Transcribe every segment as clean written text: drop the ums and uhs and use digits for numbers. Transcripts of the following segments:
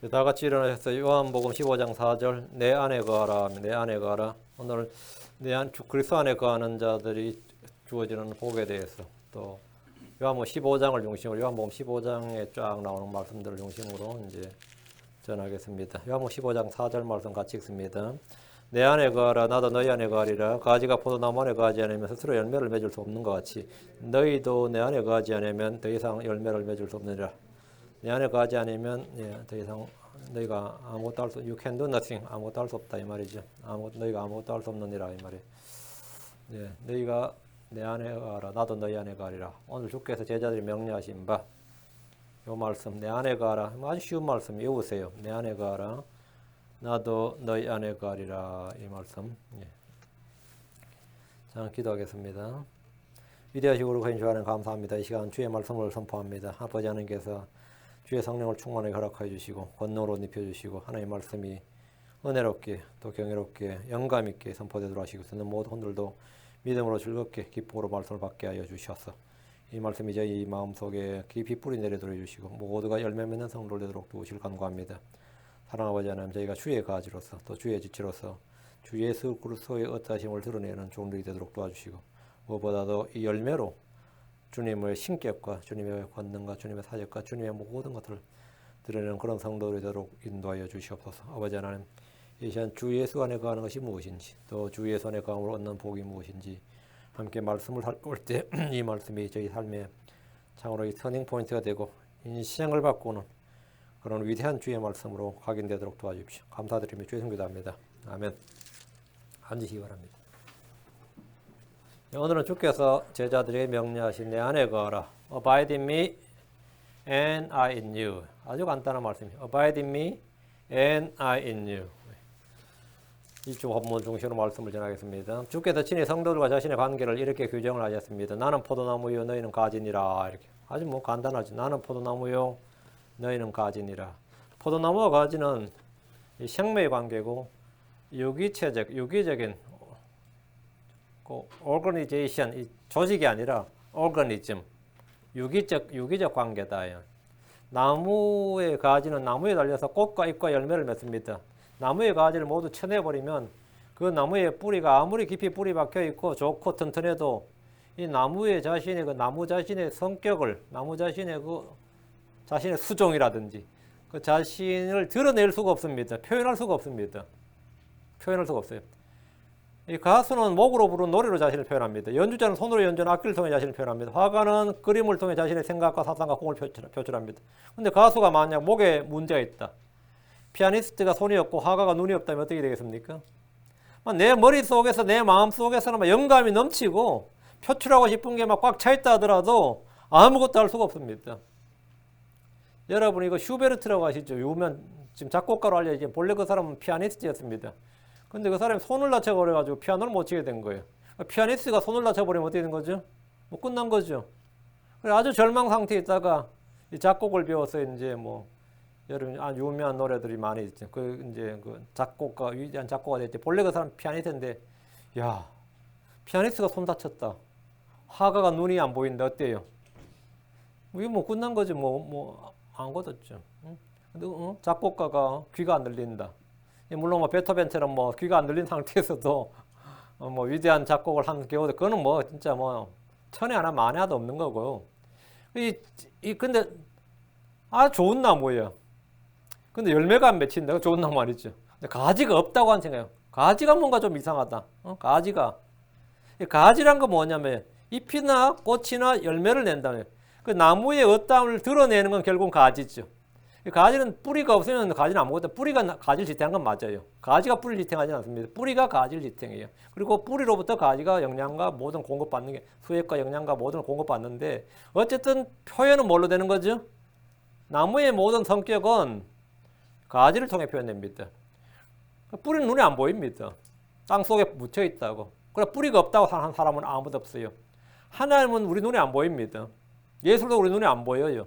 다 같이 일어나셔서 요한복음 15장 4절 내 안에 거하라 내 안에 거하라. 오늘 그리스도 안에 거하는 자들이 주어지는 복에 대해서 또 요한복음 15장을 중심으로 요한복음 15장에 쫙 나오는 말씀들을 중심으로 이제 전하겠습니다. 요한복음 15장 4절 말씀 같이 읽습니다. 내 안에 거하라 나도 너희 안에 거하리라. 가지가 포도나무 안에 거하지 않으면 스스로 열매를 맺을 수 없는 것 같이 너희도 내 안에 거하지 않으면 더 이상 열매를 맺을 수 없느니라. 내 안에 거하지 않으면 더 이상 너희가 아무것도 할 수, you can do nothing, 아무것도 할 수 없다 이 말이죠. 너희가 아무것도 할 수 없느니라 이 말이에요. 너희가 내 안에 거하라, 나도 너희 안에 거하리라. 오늘 주께서 제자들이 명령하신 바, 이 말씀 내 안에 거하라, 아주 쉬운 말씀 외우세요. 내 안에 거하라, 나도 너희 안에 거하리라 이 말씀. 자, 기도하겠습니다. 위대하시고 거룩하신 주 하나님 감사합니다. 이 시간 주의 말씀을 선포합니다. 아버지 하나님께서 주의 성령을 충만하게 허락하여 주시고 권능으로 입혀주시고 하나님의 말씀이 은혜롭게 또 경이롭게 영감 있게 선포되도록 하시고 듣는 모든 분들도 믿음으로 즐겁게 기쁨으로 말씀을 받게 하여 주셔서 이 말씀이 저희 마음속에 깊이 뿌리 내리도록 해주시고 모두가 열매 맺는 성도를 되도록 도우실 간구합니다. 사랑하는 아버지 하나님, 저희가 주의 가지로서 또 주의 지체로서 주 예수 그리스도의 어떠하심을 드러내는 종들이 되도록 도와주시고 무엇보다도 이 열매로 주님의 신격과 주님의 권능과 주님의 사역과 주님의 모든 것들을 드러내는 그런 성도들이 되도록 인도하여 주시옵소서. 아버지 하나님, 이 시간 주 예수 안에 거하는 것이 무엇인지 또 주 예수 안에 거함으로 얻는 복이 무엇인지 함께 말씀을 올 때 이 말씀이 저희 삶의 참으로 이 터닝 포인트가 되고 인생을 바꾸는 그런 위대한 주의 말씀으로 각인되도록 도와주십시오. 감사드리며 주의 성기도합니다. 아멘. 앉으시기 바랍니다. 오늘은 주께서 제자들에게 명령하신 내 안에 거하라. Abide in me and I in you. 아주 간단한 말씀이에요. Abide in me and I in you. 이주 본문 중심으로 말씀을 전하겠습니다. 주께서 친히 성도들과 자신의 관계를 이렇게 규정을 하셨습니다. 나는 포도나무요 너희는 가지니라. 이렇게 아주 간단하지. 나는 포도나무요 너희는 가지니라. 포도나무와 가지는 생명의 관계고 유기적인 오거니제이션, 이 조직이 아니라 오거니즘, 유기적 관계다. 나무의 가지는 나무에 달려서 꽃과 잎과 열매를 맺습니다. 나무의 가지를 모두 쳐내버리면 그 나무의 뿌리가 아무리 깊이 뿌리 박혀 있고 좋고 튼튼해도 이 나무의 자신의 그 나무 자신의 성격을, 나무 자신의 자신의 수종이라든지 그 자신을 드러낼 수가 없습니다. 표현할 수가 없습니다. 표현할 수가 없어요. 이 가수는 목으로 부르는 노래로 자신을 표현합니다. 연주자는 손으로 연주하는 악기를 통해 자신을 표현합니다. 화가는 그림을 통해 자신의 생각과 사상과 꿈을 표출합니다. 근데 가수가 만약 목에 문제가 있다. 피아니스트가 손이 없고 화가가 눈이 없다면 어떻게 되겠습니까? 내 머릿속에서 내 마음속에서는 영감이 넘치고 표출하고 싶은 게 막 꽉 차 있다 하더라도 아무것도 할 수가 없습니다. 여러분 이거 슈베르트라고 아시죠? 유명 지금 작곡가로 알려진 본래 그 사람은 피아니스트였습니다. 근데 그 사람이 손을 다쳐버려가지고 피아노를 못 치게 된 거예요. 피아니스트가 손을 다쳐버리면 어떻게 되는 거죠? 뭐 끝난 거죠. 아주 절망 상태에 있다가 이 작곡을 배워서 이제 여러분 유명한 노래들이 많이 있죠. 이제 작곡가 위대한 작곡가 됐지. 본래 그 사람 피아니스트인데, 야 피아니스트가 손 다쳤다. 화가가 눈이 안 보인다. 어때요? 이거 끝난 거지. 안 거뒀죠. 근데 작곡가가 귀가 안 들린다. 물론 베토벤처럼 귀가 안 들린 상태에서도 위대한 작곡을 한 경우도 그거는 진짜 천에 하나 만에 하나도 없는 거고요. 근데 좋은 나무예요. 근데 열매가 안 맺힌다. 좋은 나무 아니죠. 근데 가지가 없다고 한 생각해요. 가지가 뭔가 좀 이상하다. 가지란 건 뭐냐면 잎이나 꽃이나 열매를 낸다는 거예요. 그 나무의 어떠함을 드러내는 건 결국은 가지죠. 가지는 뿌리가 없으면 가지는 아무것도 뿌리가 가지를 지탱한 건 맞아요. 가지가 뿌리를 지탱하지 않습니다. 뿌리가 가지를 지탱해요. 그리고 뿌리로부터 가지가 영양과 모든 공급받는 게 수액과 영양과 모든 걸 공급받는데 어쨌든 표현은 뭘로 되는 거죠? 나무의 모든 성격은 가지를 통해 표현됩니다. 뿌리는 눈에 안 보입니다. 땅 속에 묻혀 있다고. 그래 뿌리가 없다고 하는 사람은 아무도 없어요. 하나님은 우리 눈에 안 보입니다. 예술도 우리 눈에 안 보여요.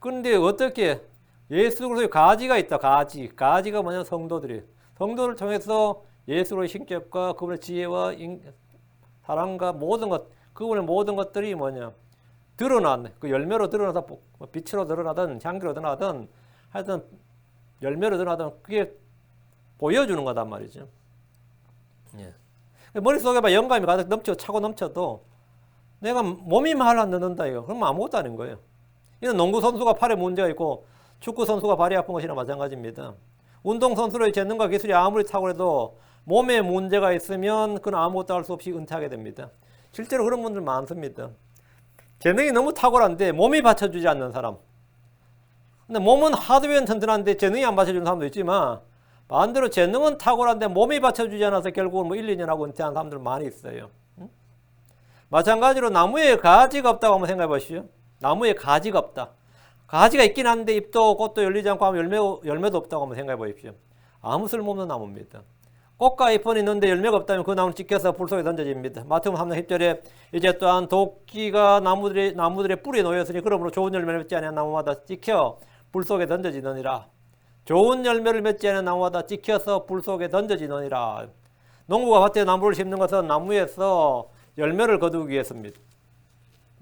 그런데 어떻게 예수 그리스도의 가지가 있다. 가지가 뭐냐면 성도들이에요. 성도를 통해서 예수의 신격과 그분의 지혜와 사랑과 모든 것, 그분의 모든 것들이 드러나는 그 열매로 드러나다 빛으로 드러나든 향기로 드러나든 하여튼 열매로 드러나든 그게 보여주는 거단 말이죠. 예. 머릿속에 막 영감이 가득 차고 넘쳐도 내가 몸이 말 안 듣는다 이거. 그러면 아무것도 아닌 거예요. 이건 농구 선수가 팔에 문제가 있고 축구 선수가 발이 아픈 것이나 마찬가지입니다. 운동 선수로의 재능과 기술이 아무리 탁월해도 몸에 문제가 있으면 그건 아무것도 할 수 없이 은퇴하게 됩니다. 실제로 그런 분들 많습니다. 재능이 너무 탁월한데 몸이 받쳐주지 않는 사람. 근데 몸은 하드웨어는 튼튼한데 재능이 안 받쳐주는 사람도 있지만 반대로 재능은 탁월한데 몸이 받쳐주지 않아서 결국은 뭐 1, 2년 하고 은퇴한 사람들 많이 있어요. 마찬가지로 나무에 가지가 없다고 한번 생각해 보시죠. 나무에 가지가 없다. 가지가 있긴 한데 잎도 꽃도 열리지 않고 하면 열매도 없다고 한번 생각해 보십시오. 아무 쓸모없는 나무입니다. 꽃과 잎은 있는데 열매가 없다면 그 나무는 찍혀서 불 속에 던져집니다. 마태복음 3장 10절에 이제 또한 도끼가 나무들의 뿌리에 놓였으니 그러므로 좋은 열매를 맺지 않은 나무마다 찍혀 불 속에 던져지느니라. 좋은 열매를 맺지 않은 나무마다 찍혀서 불 속에 던져지느니라. 농부가 밭에 나무를 심는 것은 나무에서 열매를 거두기 위해서입니다.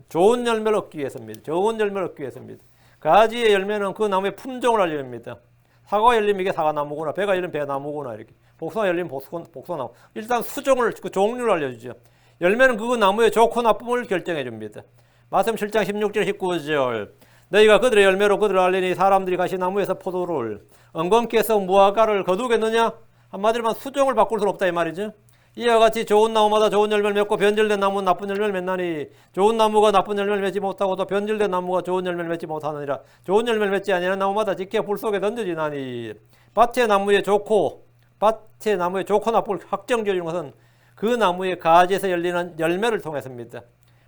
좋은 열매를 얻기 위해서입니다. 좋은 열매를 얻기 위해서입니다. 가지의 열매는 그 나무의 품종을 알려줍니다. 사과가 열리면 이게 사과나무구나, 배가 열리면 배나무구나 이렇게. 복숭아가 열리면 복숭아나무. 일단 수종을, 그 종류를 알려주죠. 열매는 그 나무의 좋고 나쁨을 결정해 줍니다. 마태복음 7장 16절 19절 너희가 그들의 열매로 그들을 알리니 사람들이 가시 나무에서 포도를 엉겅퀴에서 무화과를 거두겠느냐? 한마디로만 수종을 바꿀 수는 없다 이 말이죠. 이와 같이 좋은 나무마다 좋은 열매를 맺고 변질된 나무는 나쁜 열매를 맺나니 좋은 나무가 나쁜 열매를 맺지 못하고 또 변질된 나무가 좋은 열매를 맺지 못하느니라. 좋은 열매를 맺지 아니하는 나무마다 직계 불 속에 던져지나니 밭의 나무에 좋고 나쁠 확정 지어주는 것은 그 나무의 가지에서 열리는 열매를 통해서입니다.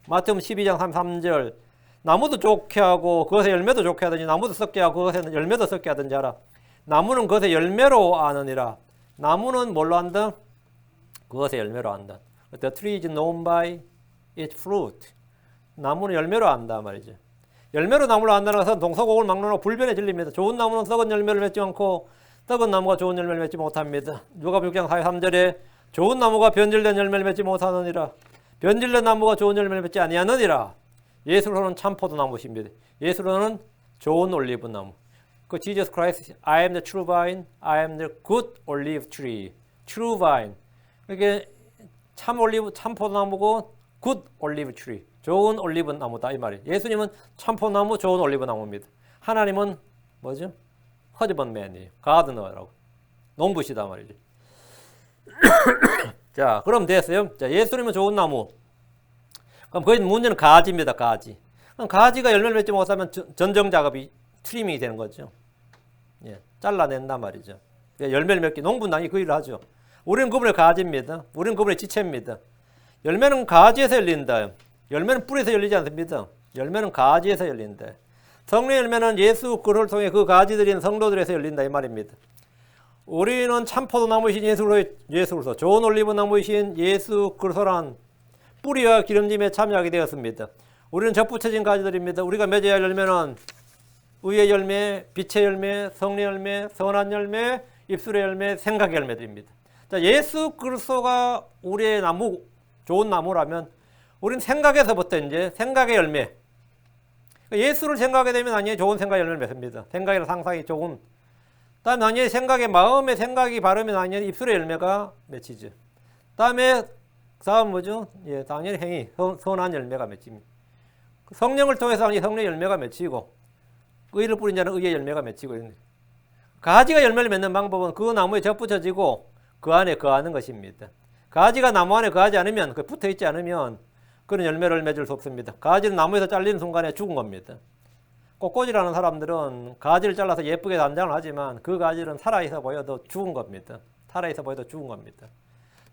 마태복음 12장 33절 나무도 좋게 하고 그것의 열매도 좋게 하든지 나무도 썩게 하고 그것의 열매도 썩게 하든지 하라. 나무는 그것의 열매로 아느니라. 나무는 뭘로 안다? 그것의 열매로 안다. The tree is known by its fruit. 나무는 열매로 안다 말이죠. 열매로 나무를 안다는 것은 동서곡을 막론하고 불변의 진리입니다. 좋은 나무는 썩은 열매를 맺지 않고 썩은 나무가 좋은 열매를 맺지 못합니다. 누가복음 6장 43절에 좋은 나무가 변질된 열매를 맺지 못하느니라. 변질된 나무가 좋은 열매를 맺지 아니하느니라. 예수로는 참 포도나무십니다. 예수로는 좋은 올리브 나무. 그 Jesus Christ, I am the true vine, I am the good olive tree. True vine. 이게 참 포도나무고 good olive tree. 좋은 올리브 나무다 이 말이에요. 예수님은 참 포도나무, 좋은 올리브 나무입니다. 하나님은 뭐죠? 허즈번맨이에요. 가드너라고. 농부시다 말이죠. 자, 그럼 됐어요. 자, 예수님은 좋은 나무. 그럼 거기 문제는 가지입니다. 가지. 그럼 가지가 열매를 맺지 못하면 전정 작업이 트리밍이 되는 거죠. 예, 잘라낸단 말이죠. 열매를 맺기 농부는 그 일을 하죠. 우리는 그분의 가지입니다. 우리는 그분의 지체입니다. 열매는 가지에서 열린다. 열매는 뿌리에서 열리지 않습니다. 열매는 가지에서 열린다. 성령의 열매는 예수 그리스도를 통해 그 가지들인 성도들에서 열린다 이 말입니다. 우리는 참 포도나무이신 예수 그리스도, 좋은 올리브 나무이신 예수 그리스도란 뿌리와 기름짐에 참여하게 되었습니다. 우리는 접붙여진 가지들입니다. 우리가 맺어야 할 열매는 의의 열매, 빛의 열매, 성령의 열매, 선한 열매, 입술의 열매, 생각의 열매들입니다. 자, 예수 그리스도가 우리의 나무, 좋은 나무라면 우리는 생각에서부터 이제 생각의 열매. 예수를 생각하게 되면 나중에 좋은 생각의 열매를 맺습니다. 생각이나 상상이 좋은. 다음에 나중에 생각의 마음의 생각이 바르면 나중에 입술의 열매가 맺히죠. 다음에 뭐죠? 예, 당연히 행위, 선한 열매가 맺힙니다. 성령을 통해서 당연히 성령의 열매가 맺히고 의를 뿌린 자는 의의 열매가 맺히고 이런 거예요. 가지가 열매를 맺는 방법은 그 나무에 접붙여지고 그 안에 거하는 것입니다. 가지가 나무 안에 거하지 않으면, 붙어있지 않으면 그런 열매를 맺을 수 없습니다. 가지는 나무에서 잘리는 순간에 죽은 겁니다. 꽃꽂이라는 사람들은 가지를 잘라서 예쁘게 단장을 하지만 그 가지는 살아있어 보여도 죽은 겁니다. 살아있어 보여도 죽은 겁니다.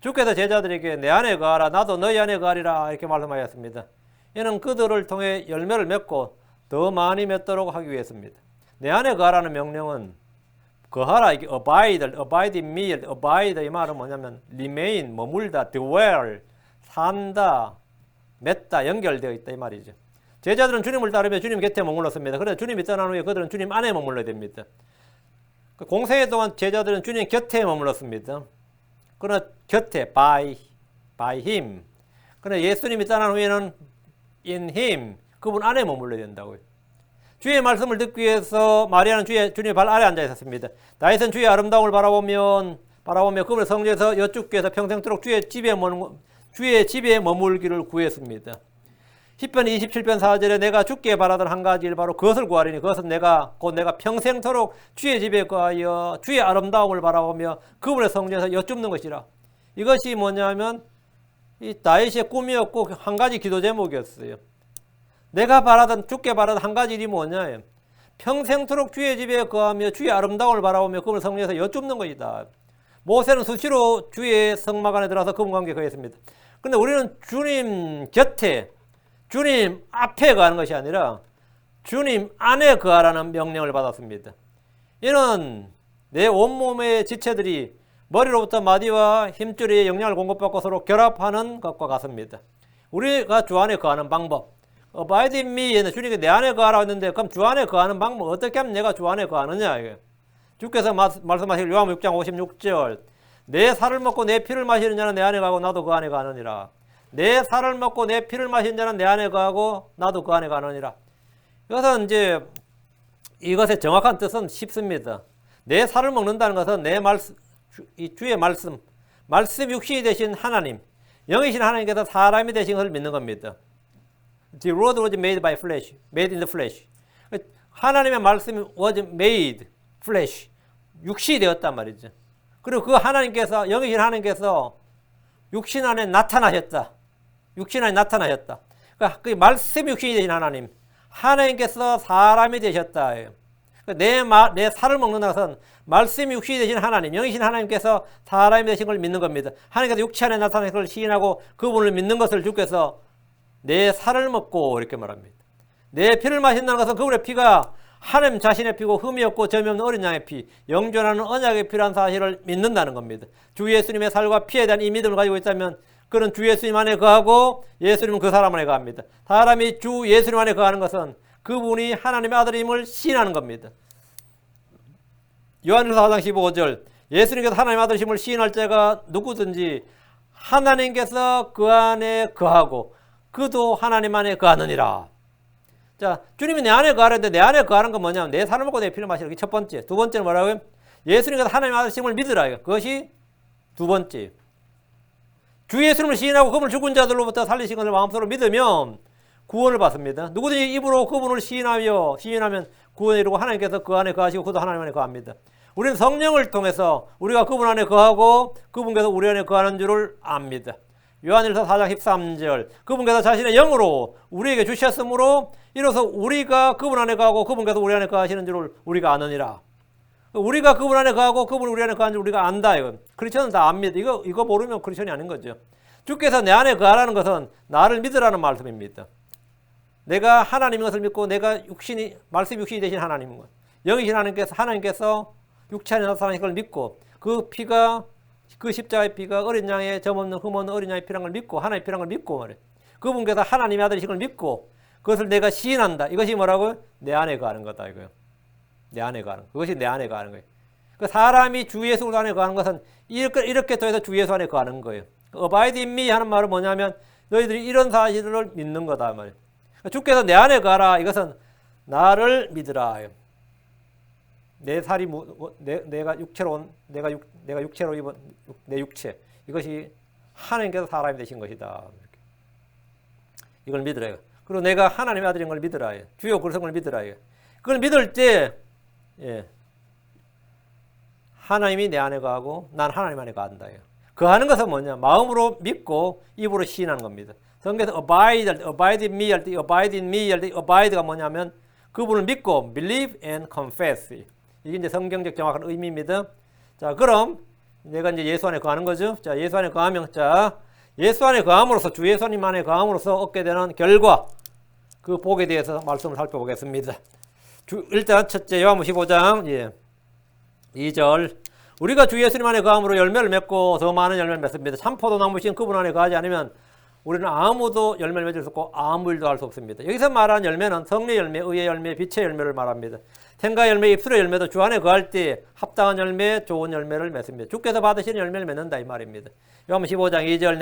주께서 제자들에게 내 안에 거하라 나도 너희 안에 거하리라 이렇게 말씀하였습니다. 이는 그들을 통해 열매를 맺고 더 많이 맺도록 하기 위해서입니다. 내 안에 거하라는 명령은 거하라, 이게 abide in me, abide 이 말은 뭐냐면 remain, 머물다, dwell, 산다, 맺다, 연결되어 있다 이 말이죠. 제자들은 주님을 따르며 주님 곁에 머물렀습니다. 그래서 주님이 떠난 후에 그들은 주님 안에 머물러야 됩니다. 공생애 동안 제자들은 주님 곁에 머물렀습니다. 그러나 곁에 by him. 그러나 예수님이 떠난 후에는 in him, 그분 안에 머물러야 된다고요. 주의 말씀을 듣기 위해서 마리아는 주님의 발 아래 앉아 있었습니다. 다윗은 주의 아름다움을 바라보며 그분의 성전에서 여쭙게 해서 평생토록 주의 집에 머물기를 구했습니다. 시편 27편 4절에 내가 주께 바라던 한 가지 일 바로 그것을 구하리니 그것은 내가 평생토록 주의 집에 거하여 주의 아름다움을 바라보며 그분의 성전에서 여쭙는 것이라. 이것이 뭐냐면 이 다윗의 꿈이었고 한 가지 기도 제목이었어요. 내가 주께 바라던 한 가지 일이 뭐냐? 평생토록 주의 집에 거하며 주의 아름다움을 바라보며 그분의 성전에서 여쭙는 것이다. 모세는 수시로 주의 성막 안에 들어가서 그분과 함께 거했습니다. 그런데 우리는 주님 곁에 주님 앞에 거하는 것이 아니라 주님 안에 거하라는 명령을 받았습니다. 이는 내 온몸의 지체들이 머리로부터 마디와 힘줄에 영향을 공급받고 서로 결합하는 것과 같습니다. 우리가 주 안에 거하는 방법, Abide in me, 주님께 내 안에 거하라고 했는데 그럼 주 안에 거하는 방법 어떻게 하면 내가 주 안에 거하느냐. 이게. 주께서 말씀하실 요한복음 6장 56절 내 살을 먹고 내 피를 마시는 자는 내 안에 거하고 나도 그 안에 거하느니라. 내 살을 먹고 내 피를 마시는 자는 내 안에 거하고 나도 그 안에 거하느니라. 이것은 이제 이것의 정확한 뜻은 쉽습니다. 내 살을 먹는다는 것은 내 말씀, 주의 말씀 육신이 되신 하나님, 영이신 하나님께서 사람이 되신 것을 믿는 겁니다. The word was made by flesh, made in the flesh. 하나님의 말씀이 was made flesh, 육신이 되었단 말이죠. 그리고 그 하나님께서, 영이신 하나님께서 육신 안에 나타나셨다. 육신 안에 나타나셨다. 그러니까 그 말씀 육신이 되신 하나님, 하나님께서 사람이 되셨다. 내 살을 먹는다는 것은 말씀 육신이 되신 하나님, 영이신 하나님께서 사람이 되신 걸 믿는 겁니다. 하나님께서 육체 안에 나타나신 걸 시인하고 그분을 믿는 것을 주께서 내 살을 먹고 이렇게 말합니다. 내 피를 마신다는 것은 그분의 피가 하나님 자신의 피고 흠이 없고 점이 없는 어린 양의 피, 영존하는 언약의 피라는 사실을 믿는다는 겁니다. 주 예수님의 살과 피에 대한 이 믿음을 가지고 있다면 그는 주 예수님 안에 거하고 예수님은 그 사람 안에 거합니다. 사람이 주 예수님 안에 거하는 것은 그분이 하나님의 아들임을 시인하는 겁니다. 요한일서 4장 15절 예수님께서 하나님의 아들임을 시인할 자가 누구든지 하나님께서 그 안에 거하고 그도 하나님 안에 거하느니라. 자, 주님이 내 안에 거하는데 내 안에 거하는 건 뭐냐면 내 살을 먹고 내 피를 마시는 게 첫 번째. 두 번째는 뭐라고요? 예수님께서 하나님의 아들임을 믿으라. 그것이 두 번째. 주 예수님을 시인하고 그분을 죽은 자들로부터 살리신 것을 마음속으로 믿으면 구원을 받습니다. 누구든지 입으로 그분을 시인하면 구원을 이루고 하나님께서 그 안에 거하시고 그도 하나님 안에 거합니다. 우리는 성령을 통해서 우리가 그분 안에 거하고 그분께서 우리 안에 거하는 줄을 압니다. 요한일서 4장 13절 그분께서 자신의 영으로 우리에게 주셨으므로 이로써 우리가 그분 안에 거하고 그분께서 우리 안에 거하시는 줄을 우리가 아느니라. 우리가 그분 안에 거하고 그분 우리 안에 거하는 줄 우리가 안다. 이건 크리스천은 다 압니다. 이거 모르면 크리스천이 아닌 거죠. 주께서 내 안에 거하라는 것은 나를 믿으라는 말씀입니다. 내가 하나님인 것을 믿고 내가 말씀 육신이 되신 하나님인 것, 영이신 하나님께서 육체 안에 나타나신 걸 믿고 그 십자가의 피가 어린 양의 점 없는 흠 없는 어린 양의 피란 걸 믿고 하나님의 피란 걸 믿고 말이에요. 그분께서 하나님의 아들이신 걸 믿고 그것을 내가 시인한다. 이것이 뭐라고요? 내 안에 거하는 거다 이거요. 내 안에 거하는 거. 그것이 내 안에 거하는 거예요. 그 사람이 주 예수 안에 거하는 것은 이렇게 더해서 주 예수 안에 거하는 거예요. Abide in me 하는 말은 뭐냐면 너희들이 이런 사실을 믿는 거다 말이에요. 주께서 내 안에 거하라. 이것은 나를 믿으라. 내 살이 내가 육체로 온 내가 육체로 입은 내 육체 이것이 하나님께서 사람이 되신 것이다. 이걸 믿으라. 그리고 내가 하나님의 아들인 걸 믿으라. 주요 그리스도를 믿으라. 그걸 믿을 때 하나님이 내 안에 거하고 난 하나님 안에 거한다. 거하는 것은 뭐냐? 마음으로 믿고 입으로 시인하는 겁니다. 성경에서 abide in me 할 때 abide in me 할 때 abide가 뭐냐면 그분을 믿고 believe and confess. 이게 이제 성경적 정확한 의미입니다. 자, 그럼 내가 이제 예수 안에 거하는 거죠. 자, 예수 안에 거하면 예수 안에 거함으로써 주 예수님 안에 거함으로써 얻게 되는 결과 그 복에 대해서 말씀을 살펴보겠습니다. 일단 첫째 요한복음 15장 2절 우리가 주 예수님 안에 거함으로 열매를 맺고 더 많은 열매를 맺습니다. 참포도나무신 그분 안에 거하지 않으면 우리는 아무도 열매를 맺을 수 없고 아무 일도 할 수 없습니다. 여기서 말하는 열매는 성리 열매, 의의 열매, 빛의 열매를 말합니다. 생각 열매, 입술의 열매도 주 안에 거할 때 합당한 열매, 좋은 열매를 맺습니다. 주께서 받으시는 열매를 맺는다 이 말입니다. 요한복음 15장 2절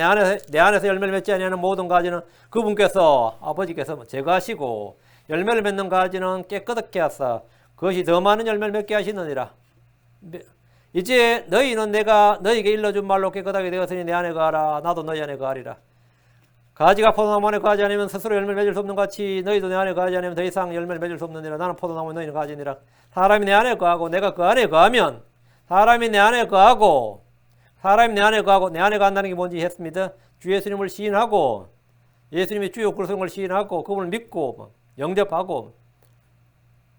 내 안에서 열매를 맺지 아니하는 모든 가지는 그분께서 아버지께서 제거하시고 열매를 맺는 가지는 깨끗하게 하사 그것이 더 많은 열매를 맺게 하시느니라. 이제 너희는 내가 너희에게 일러준 말로 깨끗하게 되었으니 내 안에 거하라. 나도 너희 안에 거하리라. 가지가 포도나무 안에 거하지 않으면 스스로 열매를 맺을 수 없는 같이 너희도 내 안에 거하지 않으면 더 이상 열매를 맺을 수 없느니라. 나는 포도나무 너희는 가지니라. 사람이 내 안에 거하고 내가 그 안에 거하면 사람이 내 안에 거하고 사람이 내 안에 거하고 내 안에 거한다는 게 뭔지 했습니다. 주 예수님을 시인하고 예수님이 주요 그리스도를 시인하고 그분을 믿고 영접하고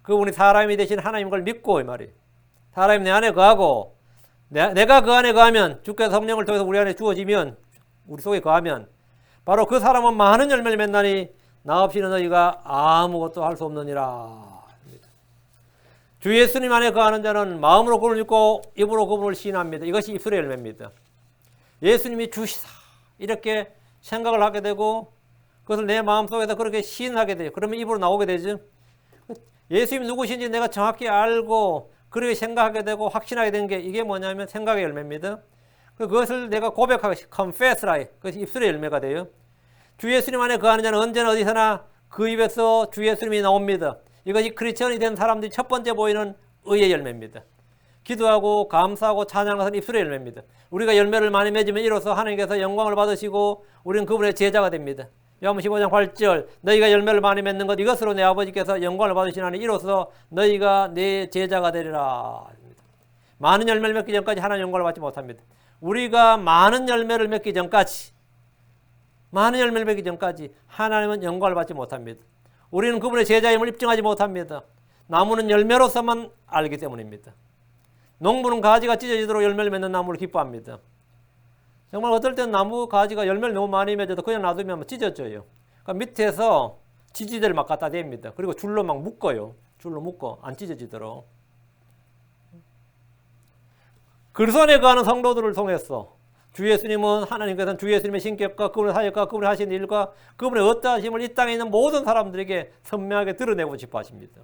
그분이 사람이 되신 하나님 걸 믿고 이 말이에요. 사람이 내 안에 거하고 내가 그 안에 거하면 주께서 성령을 통해서 우리 안에 주어지면 우리 속에 거하면 바로 그 사람은 많은 열매를 맺나니 나 없이는 너희가 아무것도 할 수 없느니라. 주 예수님 안에 거하는 자는 마음으로 그분을 믿고 입으로 그분을 시인합니다. 이것이 입술의 열매입니다. 예수님이 주시사 이렇게 생각을 하게 되고 그것을 내 마음속에서 그렇게 시인하게 돼요. 그러면 입으로 나오게 되죠. 예수님이 누구신지 내가 정확히 알고 그렇게 생각하게 되고 확신하게 된 게 이게 뭐냐면 생각의 열매입니다. 그것을 내가 고백하고 confess라 그것이 입술의 열매가 돼요. 주 예수님 안에 거하는 자는 언제나 어디서나 그 입에서 주 예수님이 나옵니다. 이것이 크리스천이 된 사람들이 첫 번째 보이는 의의 열매입니다. 기도하고 감사하고 찬양하는 것은 입술의 열매입니다. 우리가 열매를 많이 맺으면 이로써 하나님께서 영광을 받으시고 우리는 그분의 제자가 됩니다. 요한복음 15장 8절 너희가 열매를 많이 맺는 것 이것으로 내 아버지께서 영광을 받으시나니 이로써 너희가 내 제자가 되리라. 많은 열매를 맺기 전까지 하나님 영광을 받지 못합니다. 우리가 많은 열매를 맺기 전까지 하나님은 영광을 받지 못합니다. 우리는 그분의 제자임을 입증하지 못합니다. 나무는 열매로서만 알기 때문입니다. 농부는 가지가 찢어지도록 열매를 맺는 나무를 기뻐합니다. 정말 어떨 때는 나무 가지가 열매를 너무 많이 맺어도 그냥 놔두면 찢어져요. 그러니까 밑에서 지지대를 막 갖다 댑니다. 그리고 줄로 막 묶어요. 줄로 묶어 안 찢어지도록. 그리스도 안에 거하는 성도들을 통해서 주 예수님은 하나님께서는 주 예수님의 신격과 그분의 사역과 그분의 하신 일과 그분의 어떠하심을 이 땅에 있는 모든 사람들에게 선명하게 드러내고 싶어 하십니다.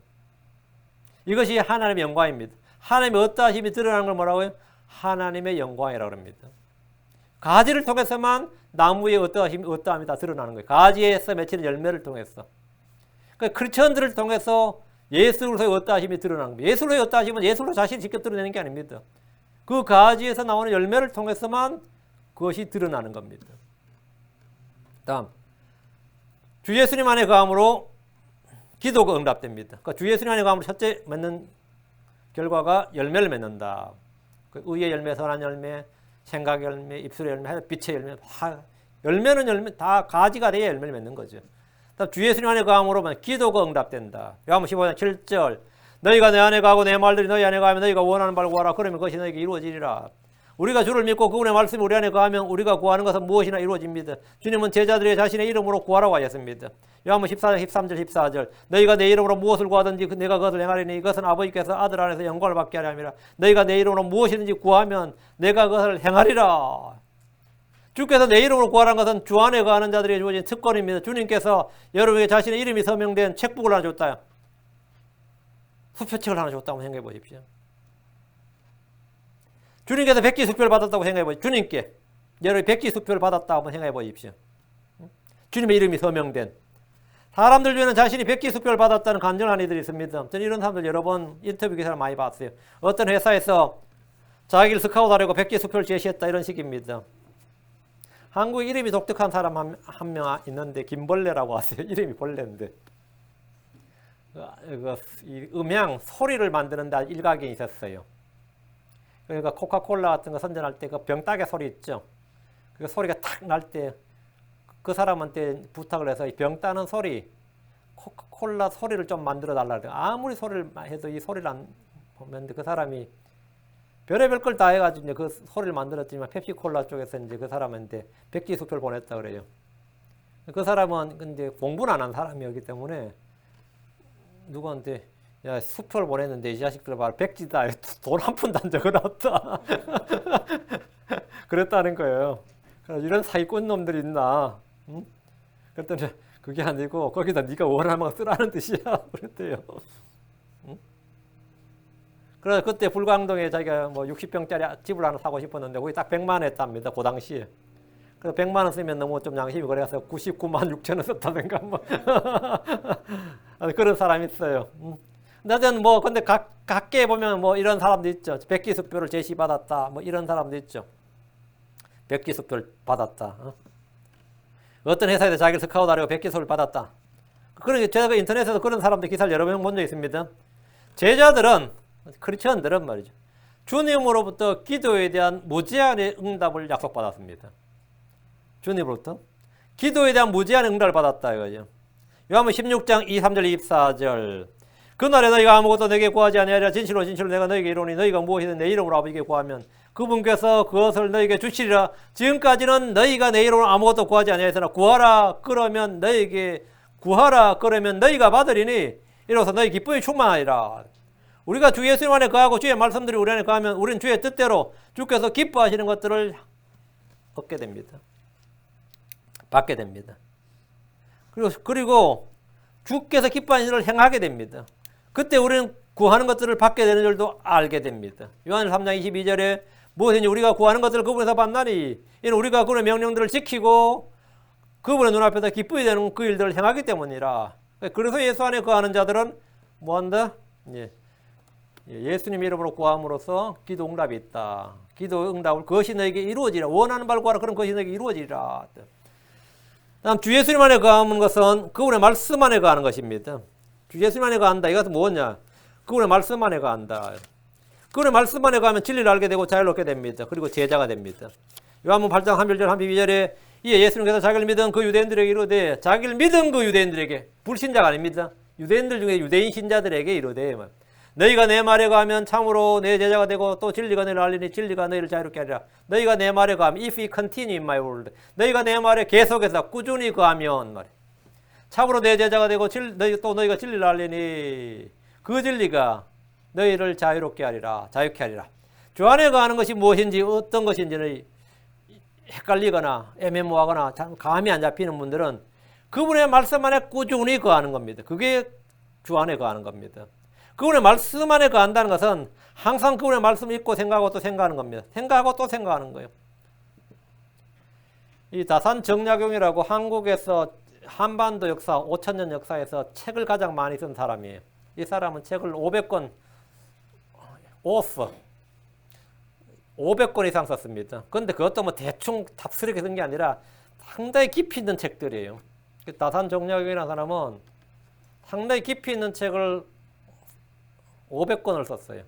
이것이 하나님의 영광입니다. 하나님의 어떠하심이 드러나는 걸 뭐라고요? 하나님의 영광이라고 합니다. 가지를 통해서만 나무의 어떠함이 다 드러나는 거예요. 가지에서 맺히는 열매를 통해서. 그러니까 크리스천들을 통해서 예수로서의 어떠하심이 드러나는 거예요. 예수로의 어떠하심은 예수로 자신이 직접 드러내는 게 아닙니다. 그 가지에서 나오는 열매를 통해서만 그것이 드러나는 겁니다. 다음, 주 예수님 안에 거함으로 기도가 응답됩니다. 그러니까 주 예수님 안에 거함으로 첫째 맺는 결과가 열매를 맺는다. 의의 열매, 선한 열매, 생각의 열매, 입술의 열매, 빛의 열매, 열매는 열매 다 가지가 돼야 열매를 맺는 거죠. 다음, 주 예수님 안에 거함으로 기도가 응답된다. 요한복음 15장 7절 너희가 내 안에 가고 내 말들이 너희 안에 가면 너희가 원하는 바를 구하라. 그러면 그것이 너희에게 이루어지리라. 우리가 주를 믿고 그분의 말씀이 우리 안에 거하면 우리가 구하는 것은 무엇이나 이루어집니다. 주님은 제자들이 자신의 이름으로 구하라고 하셨습니다. 요한복음 14장 13절 14절 너희가 내 이름으로 무엇을 구하든지 내가 그것을 행하리니 이것은 아버지께서 아들 안에서 영광을 받게 하려 함이라. 너희가 내 이름으로 무엇이든지 구하면 내가 그것을 행하리라. 주께서 내 이름으로 구하라는 것은 주 안에 거하는 자들에게 주어진 특권입니다. 주님께서 여러분에게 자신의 이름이 서명된 책북을 하나 줬다. 수표책을 하나 줬다고 생각해 보십시오. 주님께서 백지수표를 받았다고 생각해 보십시오. 주님께 여러분이 백지수표를 받았다고 한번 생각해 보십시오. 주님의 이름이 서명된. 사람들 중에는 자신이 백지수표를 받았다는 간절한 이들이 있습니다. 저는 이런 사람들 여러 번 인터뷰 기사를 많이 봤어요. 어떤 회사에서 자기를 스카우트하려고 백지수표를 제시했다 이런 식입니다. 한국에 이름이 독특한 사람 한 명 있는데 김벌레라고 하세요. 이름이 벌레인데. 이 음향 소리를 만드는 데 일각이 있었어요. 그러니까 코카콜라 같은 거 선전할 때 그 병따개 소리 있죠. 그 소리가 탁 날 때 그 사람한테 부탁을 해서 이 병 따는 소리, 코카콜라 소리를 좀 만들어 달라. 아무리 소리를 해도 이 소리를 안 보면 그 사람이 별의별 걸 다 해가지고 이제 그 소리를 만들었지만 펩시콜라 쪽에서 이제 그 사람한테 백지수표를 보냈다 그래요. 그 사람은 근데 공부는 안 한 사람이었기 때문에 누구한테 야 수표를 보냈는데 이 자식들 봐 백지다 돈 한 푼도 안 적어놨다 그랬다는 거예요. 그래서 이런 사기꾼 놈들이 있나? 응? 그랬더니 그게 아니고 거기다 네가 원하는 거 쓰라는 뜻이야 그랬대요. 응? 그래서 그때 불광동에 자기가 뭐 60평짜리 집을 하나 사고 싶었는데 거기 딱 100만 원 했답니다. 그 당시에. 그래서 100만 원 쓰면 너무 좀 양심이 그래서 99만 6천 원 썼다든가 뭐 그런 사람이 있어요. 나는 뭐 근데 각계에 보면 뭐 이런 사람도 있죠. 백기숙표를 제시받았다. 뭐 이런 사람도 있죠. 백기숙표를 받았다. 어떤 회사에서 자기를 스카우트하려고 백기숙을 받았다. 그러니까 제가 인터넷에서 그런 사람들 기사를 여러 명 본 적 있습니다. 제자들은 크리스천들은 말이죠. 주님으로부터 기도에 대한 무제한의 응답을 약속받았습니다. 주님으로부터 기도에 대한 무제한의 응답을 받았다 이거죠. 요한복음 16장 23절 24절 그날에 너희가 아무것도 내게 구하지 아니하리라 진실로 진실로 내가 너희에게 이르노니 너희가 무엇이든 내 이름으로 아버지께 구하면 그분께서 그것을 너희에게 주시리라. 지금까지는 너희가 내 이름으로 아무것도 구하지 아니하였으나 구하라 그러면 너희에게 구하라 그러면 너희가 받으리니 이로써 너희 기쁨이 충만하리라. 우리가 주 예수님 안에 거하고 주의 말씀들이 우리 안에 거하면 우리는 주의 뜻대로 주께서 기뻐하시는 것들을 얻게 됩니다. 받게 됩니다. 그리고 주께서 기뻐하시는 일을 행하게 됩니다. 그때 우리는 구하는 것들을 받게 되는 줄도 알게 됩니다. 요한일서 3장 22절에 무엇이든지 우리가 구하는 것들을 그분에서 받나니 이는 우리가 그분의 명령들을 지키고 그분의 눈앞에서 기쁨이 되는 그 일들을 행하기 때문이라. 그래서 예수 안에 거하는 자들은 뭐한다? 예수님 이름으로 구함으로써 기도 응답이 있다. 기도 응답을 그것이 너에게 이루어지리라. 원하는 바를 구하라. 그럼 그것이 너에게 이루어지리라. 다음 주 예수님 안에 거하는 것은 그분의 말씀 안에 거하는 것입니다. 주 예수님 안에 거한다. 이것은 뭐냐? 그분의 말씀 안에 거한다. 그분의 말씀 안에 거하면 진리를 알게 되고 자유를 얻게 됩니다. 그리고 제자가 됩니다. 요한복음 8장 1절 32절에 이에 예수님께서 자기를 믿은 그 유대인들에게 이르되 자기를 믿은 그 유대인들에게 불신자가 아닙니다. 유대인들 중에 유대인 신자들에게 이르되 너희가 내 말에 거하면 참으로 내 제자가 되고 또 진리가 너희를 알리니 진리가 너희를 자유롭게 하리라. 너희가 내 말에 거하면 if you continue in my word 너희가 내 말에 계속해서 꾸준히 거하면 말이야. 참으로 내 제자가 되고 또 너희가 진리를 알리니 그 진리가 너희를 자유롭게 하리라. 자유케 하리라. 주 안에 거하는 것이 무엇인지 어떤 것인지는 헷갈리거나 애매모호하거나 감이 안 잡히는 분들은 그분의 말씀 안에 꾸준히 거하는 겁니다. 그게 주 안에 거하는 겁니다. 그분의 말씀 안에 거한다는 것은 항상 그분의 말씀을 읽고 생각하고 또 생각하는 겁니다. 생각하고 또 생각하는 거예요. 이 다산 정약용이라고 한국에서 한반도 역사 5,000년 역사에서 책을 가장 많이 쓴 사람이에요. 이 사람은 책을 500권 이상 썼습니다. 그런데 그것도 뭐 대충 답스럽게 쓴 게 아니라 상당히 깊이 있는 책들이에요. 다산 정약용이라는 사람은 상당히 깊이 있는 책을 500권을 썼어요.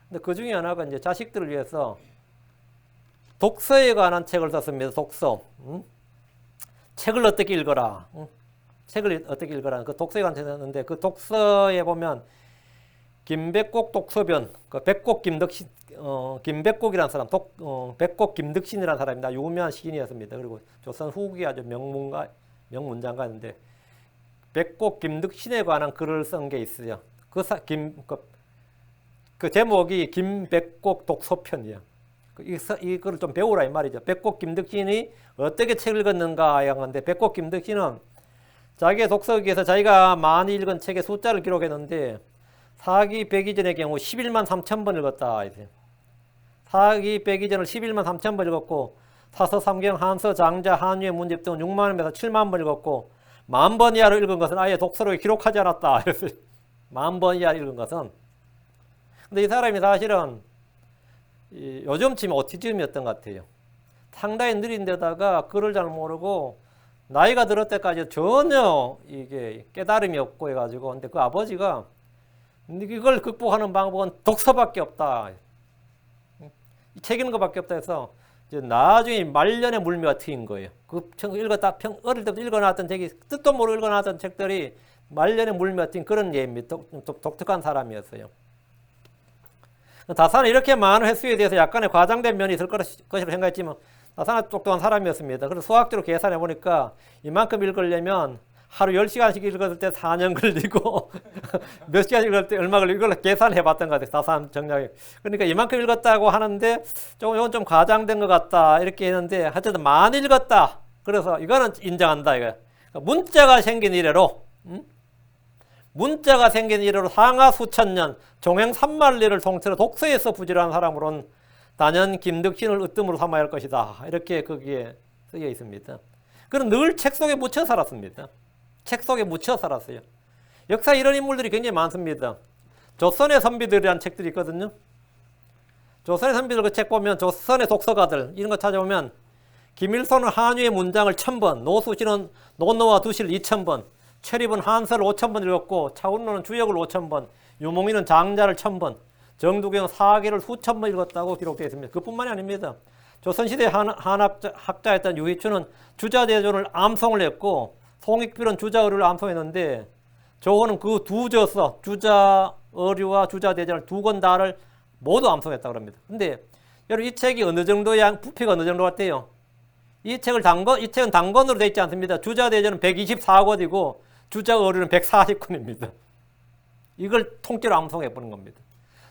근데 그 중에 하나가 이제 자식들을 위해서 독서에 관한 책을 썼습니다. 독서. 책을 어떻게 읽어라. 책을 어떻게 읽어라. 그 독서에 관한 책을 썼는데 그 독서에 보면 김백곡 독서변, 그 백곡 김백곡이라는 사람, 백곡 김덕신이라는 사람입니다. 유명한 시인이었습니다. 그리고 조선 후기 아주 명문장가인데 백곡 김덕신에 관한 글을 쓴 게 있어요. 그 제목이 김백곡 독서편이야. 이거를 좀 배우라 이 말이죠. 백곡 김덕신이 어떻게 책을 읽었는가 하는데 백곡 김덕신은 자기의 독서기에서 자기가 많이 읽은 책의 숫자를 기록했는데 사기 백이전의 경우 11만 3천 번 읽었다. 사기 백이전을 11만 3천 번 읽었고 사서 삼경 한서 장자 한유의 문집 등은 6만 원에서 7만 번 읽었고 10,000번 이하로 읽은 것은 아예 독서로 기록하지 않았다. 10,000번 이하 읽은 것은. 근데 이 사람이 사실은 요즘 치면 오티즘이었던 것 같아요. 상당히 느린 데다가 글을 잘 모르고 나이가 들을 때까지 전혀 이게 깨달음이 없고 해가지고 근데 그 아버지가 이걸 극복하는 방법은 독서밖에 없다. 책 읽는 것밖에 없다 해서 이제 나중에 말년에 물미가 트인 거예요. 그 읽었다 어릴 때부터 읽어놨던 책이 뜻도 모르고 읽어놨던 책들이 말년에 물미가 트인 그런 예입니다. 독특한 사람이었어요. 다산은 이렇게 많은 횟수에 대해서 약간의 과장된 면이 있을 것이라고 생각했지만 다산은 똑똑한 사람이었습니다. 그래서 수학적으로 계산해 보니까 이만큼 읽으려면 하루 10시간씩 읽었을 때 4년 걸리고 몇 시간 읽을 때 얼마 걸리고 이걸 계산해 봤던 것 같아요. 다산 정략이. 그러니까 이만큼 읽었다고 하는데 이건 좀 과장된 것 같다 이렇게 했는데 하여튼 많이 읽었다. 그래서 이거는 인정한다. 이거. 문자가 생긴 이래로 상하 수천 년 종행 3만리를 통틀어 독서에서 부지런한 사람으로는 단연 김덕신을 으뜸으로 삼아야 할 것이다. 이렇게 거기에 쓰여 있습니다. 그는 늘 책 속에 묻혀 살았습니다. 책 속에 묻혀 살았어요. 역사에 이런 인물들이 굉장히 많습니다. 조선의 선비들이라는 책들이 있거든요. 조선의 선비들 그 책 보면 조선의 독서가들 이런 거 찾아보면 김일성은 한유의 문장을 1000번, 노수신은 논어와 두시를 2000번, 최립은 한서를 5000번 읽었고 차은로는 주역을 5000번, 유몽인은 장자를 1000번, 정두경은 사계를 수천 번 읽었다고 기록되어 있습니다. 그뿐만이 아닙니다. 조선시대 한학자였던 유희춘은 주자대조를 암송을 했고 송익필은 주자어류를 암송했는데 조호는 그 두 저서 주자어류와 주자대조를 두 권 다를 모두 암송했다고 합니다. 근데 여러분 이 책이 어느 정도야 부피가 어느 정도 같대요? 이 책은 단권으로 되어 있지 않습니다. 주자대조는 124권이고 주자어류는 140권입니다. 이걸 통째로 암송해 보는 겁니다.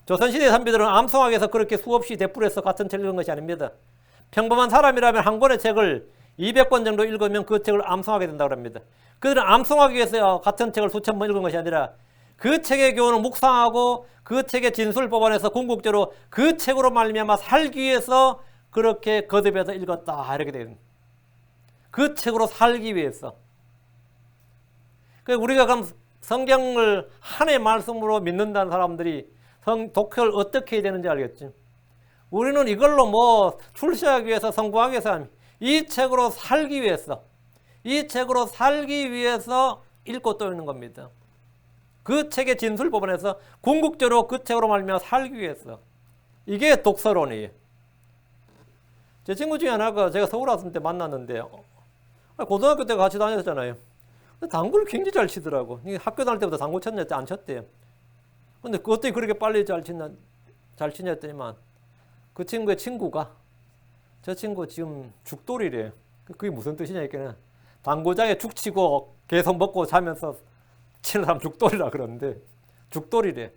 조선시대 선비들은 암송하기 위해서 그렇게 수없이 대풀해서 같은 책을 읽은 것이 아닙니다. 평범한 사람이라면 한 권의 책을 200권 정도 읽으면 그 책을 암송하게 된다고 합니다. 그들은 암송하기 위해서 같은 책을 수천 번 읽은 것이 아니라 그 책의 교훈을 묵상하고 그 책의 진술을 뽑아내서 궁극적으로 그 책으로 말미암아 살기 위해서 그렇게 거듭해서 읽었다 이렇게 됩니다. 그 책으로 살기 위해서. 우리가 그럼 성경을 하나의 말씀으로 믿는다는 사람들이 독해를 어떻게 해야 되는지 알겠지? 우리는 이걸로 뭐 출세하기 위해서 성공하기 위해서 이 책으로 살기 위해서 이 책으로 살기 위해서 읽고 또 읽는 겁니다. 그 책의 진술 뽑아내서 궁극적으로 그 책으로 말미암아 살기 위해서. 이게 독서론이에요. 제 친구 중에 하나가 제가 서울 왔을 때 만났는데 고등학교 때 같이 다녔잖아요. 당구를 굉장히 잘 치더라고. 학교 다닐 때보다 당구 쳤냐 안 쳤대요. 근데 어떻게 그렇게 빨리 잘 치냐 했더니만 그 친구의 친구가 저 친구 지금 죽돌이래요. 그게 무슨 뜻이냐 했더니 당구장에 죽 치고 계속 먹고 자면서 치는 사람 죽돌이라 그러는데 죽돌이래.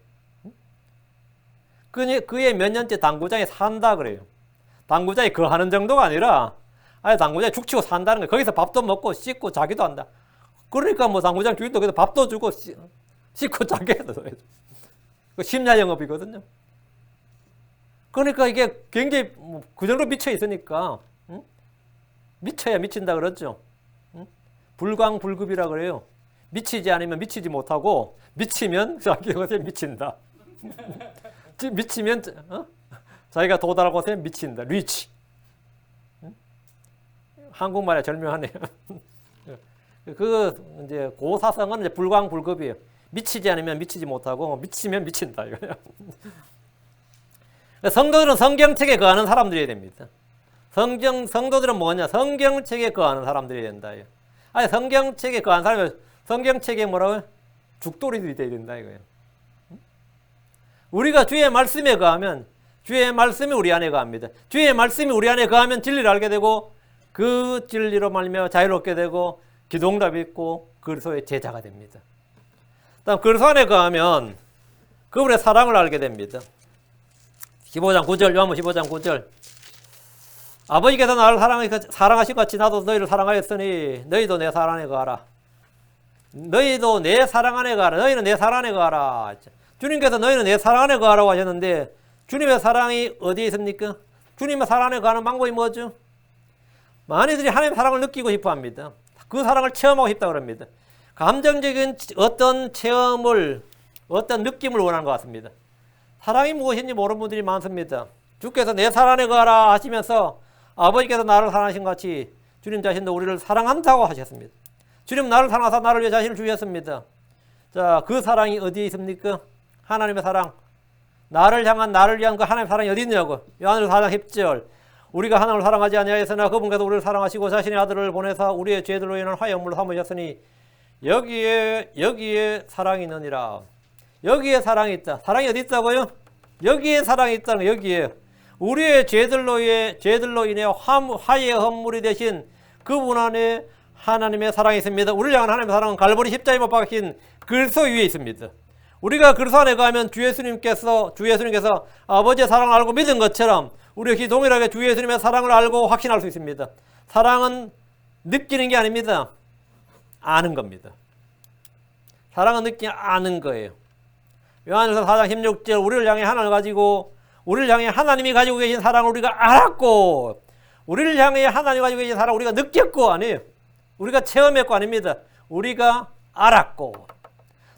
그의 몇 년째 당구장에 산다 그래요. 당구장에 거하는 정도가 아니라 아예 당구장에 죽 치고 산다는 거예요. 거기서 밥도 먹고 씻고 자기도 한다. 그러니까 뭐 당구장 주인도 거기서 밥도 주고 씻고 자게 해도 그 심야 영업이거든요. 그러니까 이게 굉장히 그 정도 미쳐 있으니까 미쳐야 미친다 그러죠. 불광불급이라 그래요. 미치지 않으면 미치지 못하고 미치면 자기 것에 미친다. 미치면 자기가 도달할 곳에 미친다. 리치. 한국말에 절묘하네요. 이제 고사성은 이제 불광불급이에요. 미치지 않으면 미치지 못하고 미치면 미친다 이거예요. 성도들은 성경책에 거하는 사람들이어야 됩니다. 성도들은 뭐냐? 성경책에 거하는 사람들이어야 된다. 아니 성경책에 거하는 사람이 성경책에 뭐라고요? 죽돌이들이 되어야 된다 이거예요. 우리가 주의 말씀에 거하면 주의 말씀이 우리 안에 거합니다. 주의 말씀이 우리 안에 거하면 진리를 알게 되고 그 진리로 말미암아 자유롭게 되고 기도응답이 있고 그리스도의 제자가 됩니다. 다음 그리스도 안에 거하면 그분의 사랑을 알게 됩니다. 15장 9절 요한복음 15장 9절 아버지께서 나를 사랑하신 같이 나도 너희를 사랑하였으니 너희도 내 사랑 안에 거하라. 너희도 내 사랑 안에 거하라. 너희는 내 사랑 안에 거하라. 주님께서 너희는 내 사랑 안에 거하라고 하셨는데 주님의 사랑이 어디에 있습니까? 주님의 사랑 안에 거하는 방법이 뭐죠? 많이들이 하나님의 사랑을 느끼고 싶어 합니다. 그 사랑을 체험하고 싶다고 합니다. 감정적인 어떤 체험을 어떤 느낌을 원하는 것 같습니다. 사랑이 무엇인지 모르는 분들이 많습니다. 주께서 내 사랑 안에 거하라 하시면서 아버지께서 나를 사랑하신 같이 주님 자신도 우리를 사랑한다고 하셨습니다. 주님 나를 사랑하사 나를 위해 자신을 주셨습니다. 자, 그 사랑이 어디에 있습니까? 하나님의 사랑. 나를 위한 그 하나님의 사랑이 어디 있냐고. 요한일서 4장 10절. 우리가 하나님을 사랑하지 아니하였으나 그분께서 우리를 사랑하시고 자신의 아들을 보내사 우리의 죄들로 인한 화해물로 삼으셨으니 여기에 사랑이 있느니라. 여기에 사랑이 있다. 사랑이 어디 있다고요? 여기에 사랑이 있다는 거예요. 여기에. 우리의 죄들로 인해 화해의 헌물이 되신 그분 안에 하나님의 사랑이 있습니다. 우리를 향한 하나님의 사랑은 갈보리 십자가에 못 박힌 그리스도 위에 있습니다. 우리가 그리스도 안에 가면 주 예수님께서 아버지의 사랑을 알고 믿은 것처럼 우리 역시 동일하게 주 예수님의 사랑을 알고 확신할 수 있습니다. 사랑은 느끼는 게 아닙니다. 아는 겁니다. 사랑은 느끼지 아는 거예요. 요한일서 4장 16절 우리를 향해 하나님이 가지고 계신 사랑을 우리가 알았고 우리를 향해 하나님 가지고 계신 사랑 우리가 느꼈고 아니에요. 우리가 체험했고 아닙니다. 우리가 알았고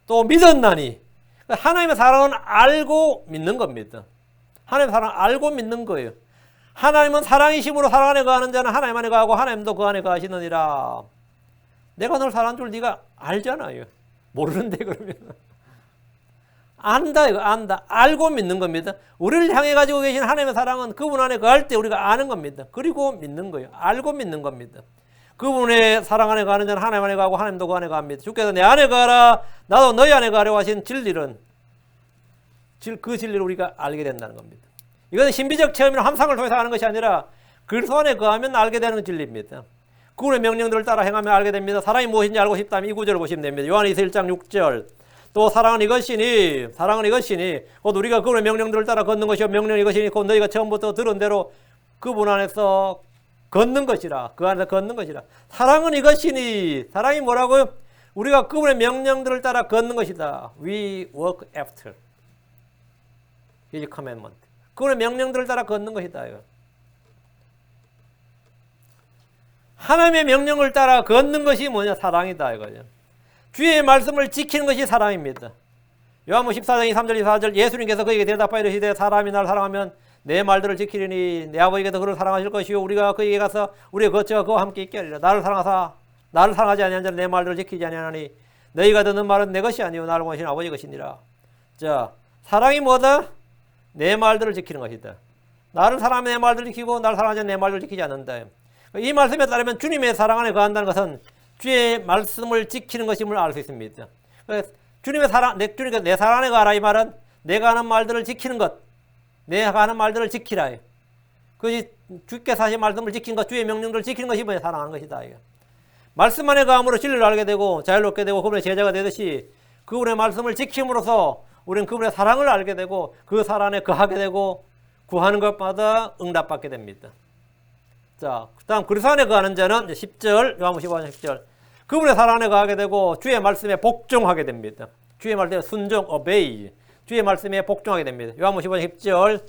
또 믿었나니. 하나님의 사랑은 알고 믿는 겁니다. 하나님의 사랑을 알고 믿는 거예요. 하나님은 사랑이심으로 사랑 안에 거하는 자는 하나님 안에 거하고 하나님도 그 안에 거하시느니라. 내가 널 사랑한 줄 네가 알잖아요. 모르는데 그러면. 안다 이거 안다. 알고 믿는 겁니다. 우리를 향해 가지고 계신 하나님의 사랑은 그분 안에 거할 때 우리가 아는 겁니다. 그리고 믿는 거예요. 알고 믿는 겁니다. 그분의 사랑 안에 거하는 자는 하나님 안에 거하고 하나님도 그 안에 거합니다. 주께서 내 안에 거하라 나도 너희 안에 거하려고 하신 진리는 그 진리를 우리가 알게 된다는 겁니다. 이것은 신비적 체험이나 환상을 통해서 하는 것이 아니라 그리스도 안에 거하면 알게 되는 진리입니다. 그분의 명령들을 따라 행하면 알게 됩니다. 사랑이 무엇인지 알고 싶다면 이 구절을 보시면 됩니다. 요한일서 1장 6절 또 사랑은 이것이니 곧 우리가 그분의 명령들을 따라 걷는 것이요 명령은 이것이니 곧 너희가 처음부터 들은 대로 그분 안에서 걷는 것이라. 그 안에서 걷는 것이라. 사랑은 이것이니 사랑이 뭐라고요? 우리가 그분의 명령들을 따라 걷는 것이다. We walk after His commandment. 그분의 명령들을 따라 걷는 것이다. 이거. 하나님의 명령을 따라 걷는 것이 뭐냐? 사랑이다. 이거죠. 주의 말씀을 지키는 것이 사랑입니다. 요한복음 14장 23절 24절 예수님께서 그에게 대답하여 이르시되 사람이 날 사랑하면 내 말들을 지키리니 내 아버지께서 그를 사랑하실 것이요 우리가 그에게 가서 우리의 거처가 그와 함께 있게 하리라. 나를 사랑하지 아니한 자는 내 말들을 지키지 아니하나니 너희가 듣는 말은 내 것이 아니요 나를 보내신 아버지 것이니라. 자, 사랑이 뭐다? 내 말들을 지키는 것이다. 나를 사랑하면 내 말들을 지키고 나를 사랑하지 않으면 내 말들을 지키지 않는다. 이 말씀에 따르면 주님의 사랑 안에 거한다는 것은 주의 말씀을 지키는 것임을 알 수 있습니다. 주님의 사랑, 주님께서 내 사랑 안에 거하라 이 말은 내가 하는 말들을 지키는 것, 내가 하는 말들을 지키라. 그것이 주께서 하신 말씀을 지키는 것, 주의 명령들을 지키는 것이 뭐냐? 사랑하는 것이다. 말씀 안에 거함으로 진리를 알게 되고 자유롭게 되고 그분의 제자가 되듯이 그분의 말씀을 지킴으로써 우리는 그분의 사랑을 알게 되고 그 사랑 안에 거하게 되고 구하는 것마다 응답받게 됩니다. 자, 그 다음 그리스도 안에 거하는 자는 10절, 요한복음 15장 10절 그분의 사랑 안에 거하게 되고 주의 말씀에 복종하게 됩니다. 주의 말씀에 순종, obey 주의 말씀에 복종하게 됩니다. 요한복음 15장 10절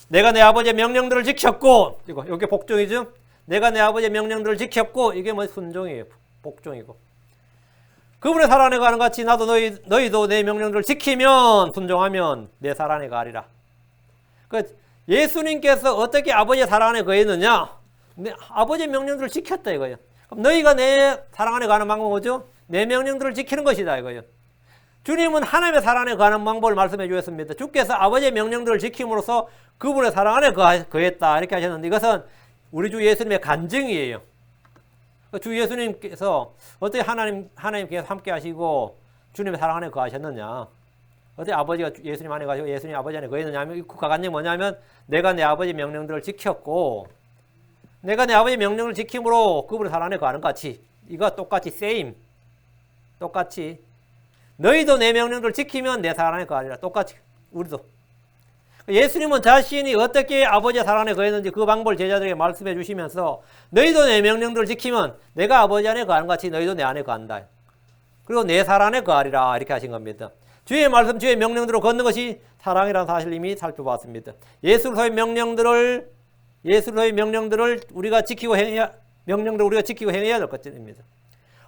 내가 내 아버지의 명령들을 지켰고 이게 복종이죠. 내가 내 아버지의 명령들을 지켰고 이게 뭐 순종이에요. 복종이고 그분의 사랑 안에 거하는 같이 나도 너희도 내 명령들을 지키면 순종하면 내 사랑 안에 거하리라. 예수님께서 어떻게 아버지의 사랑 안에 거했느냐? 아버지의 명령들을 지켰다 이거예요. 그럼 너희가 내 사랑 안에 거하는 방법은 뭐죠? 내 명령들을 지키는 것이다 이거예요. 주님은 하나님의 사랑 안에 거하는 방법을 말씀해 주셨습니다. 주께서 아버지의 명령들을 지킴으로써 그분의 사랑 안에 거했다 이렇게 하셨는데 이것은 우리 주 예수님의 간증이에요. 주 예수님께서 어떻게 하나님께서 함께 하시고 주님의 사랑 안에 거하셨느냐? 어떻게 아버지가 예수님 안에 가시고 예수님 아버지 안에 거했느냐 하면 그 간증이 뭐냐면 내가 내 아버지 명령들을 지켰고 내가 내 아버지 명령을 지킴으로 그분의 사랑 안에 거하는 것 같이 이거 똑같이 same 똑같이 너희도 내 명령들을 지키면 내 사랑 안에 거하리라. 똑같이 우리도 예수님은 자신이 어떻게 아버지의 사랑 안에 거했는지 그 방법을 제자들에게 말씀해 주시면서 너희도 내 명령들을 지키면 내가 아버지 안에 거하는 것 같이 너희도 내 안에 거한다. 그리고 내 사랑 안에 거하리라 이렇게 하신 겁니다. 주의 말씀 주의 명령대로 걷는 것이 사랑이라는 사실을 이미 살펴봤습니다. 예수로서의 명령들을 우리가 지키고 행해야 될 것입니다.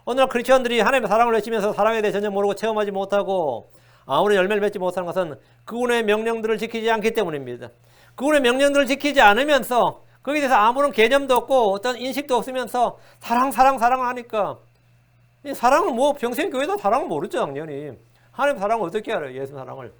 오늘 크리스천들이 하나님의 사랑을 외치면서 사랑에 대해 전혀 모르고 체험하지 못하고 아무런 열매를 맺지 못하는 것은 그분의 명령들을 지키지 않기 때문입니다. 그분의 명령들을 지키지 않으면서 거기에 대해서 아무런 개념도 없고 어떤 인식도 없으면서 사랑을 하니까 사랑을 뭐 평생 교회도 사랑을 모르죠 당연히. 하나님 사랑을 어떻게 알아요? 예수 사랑을.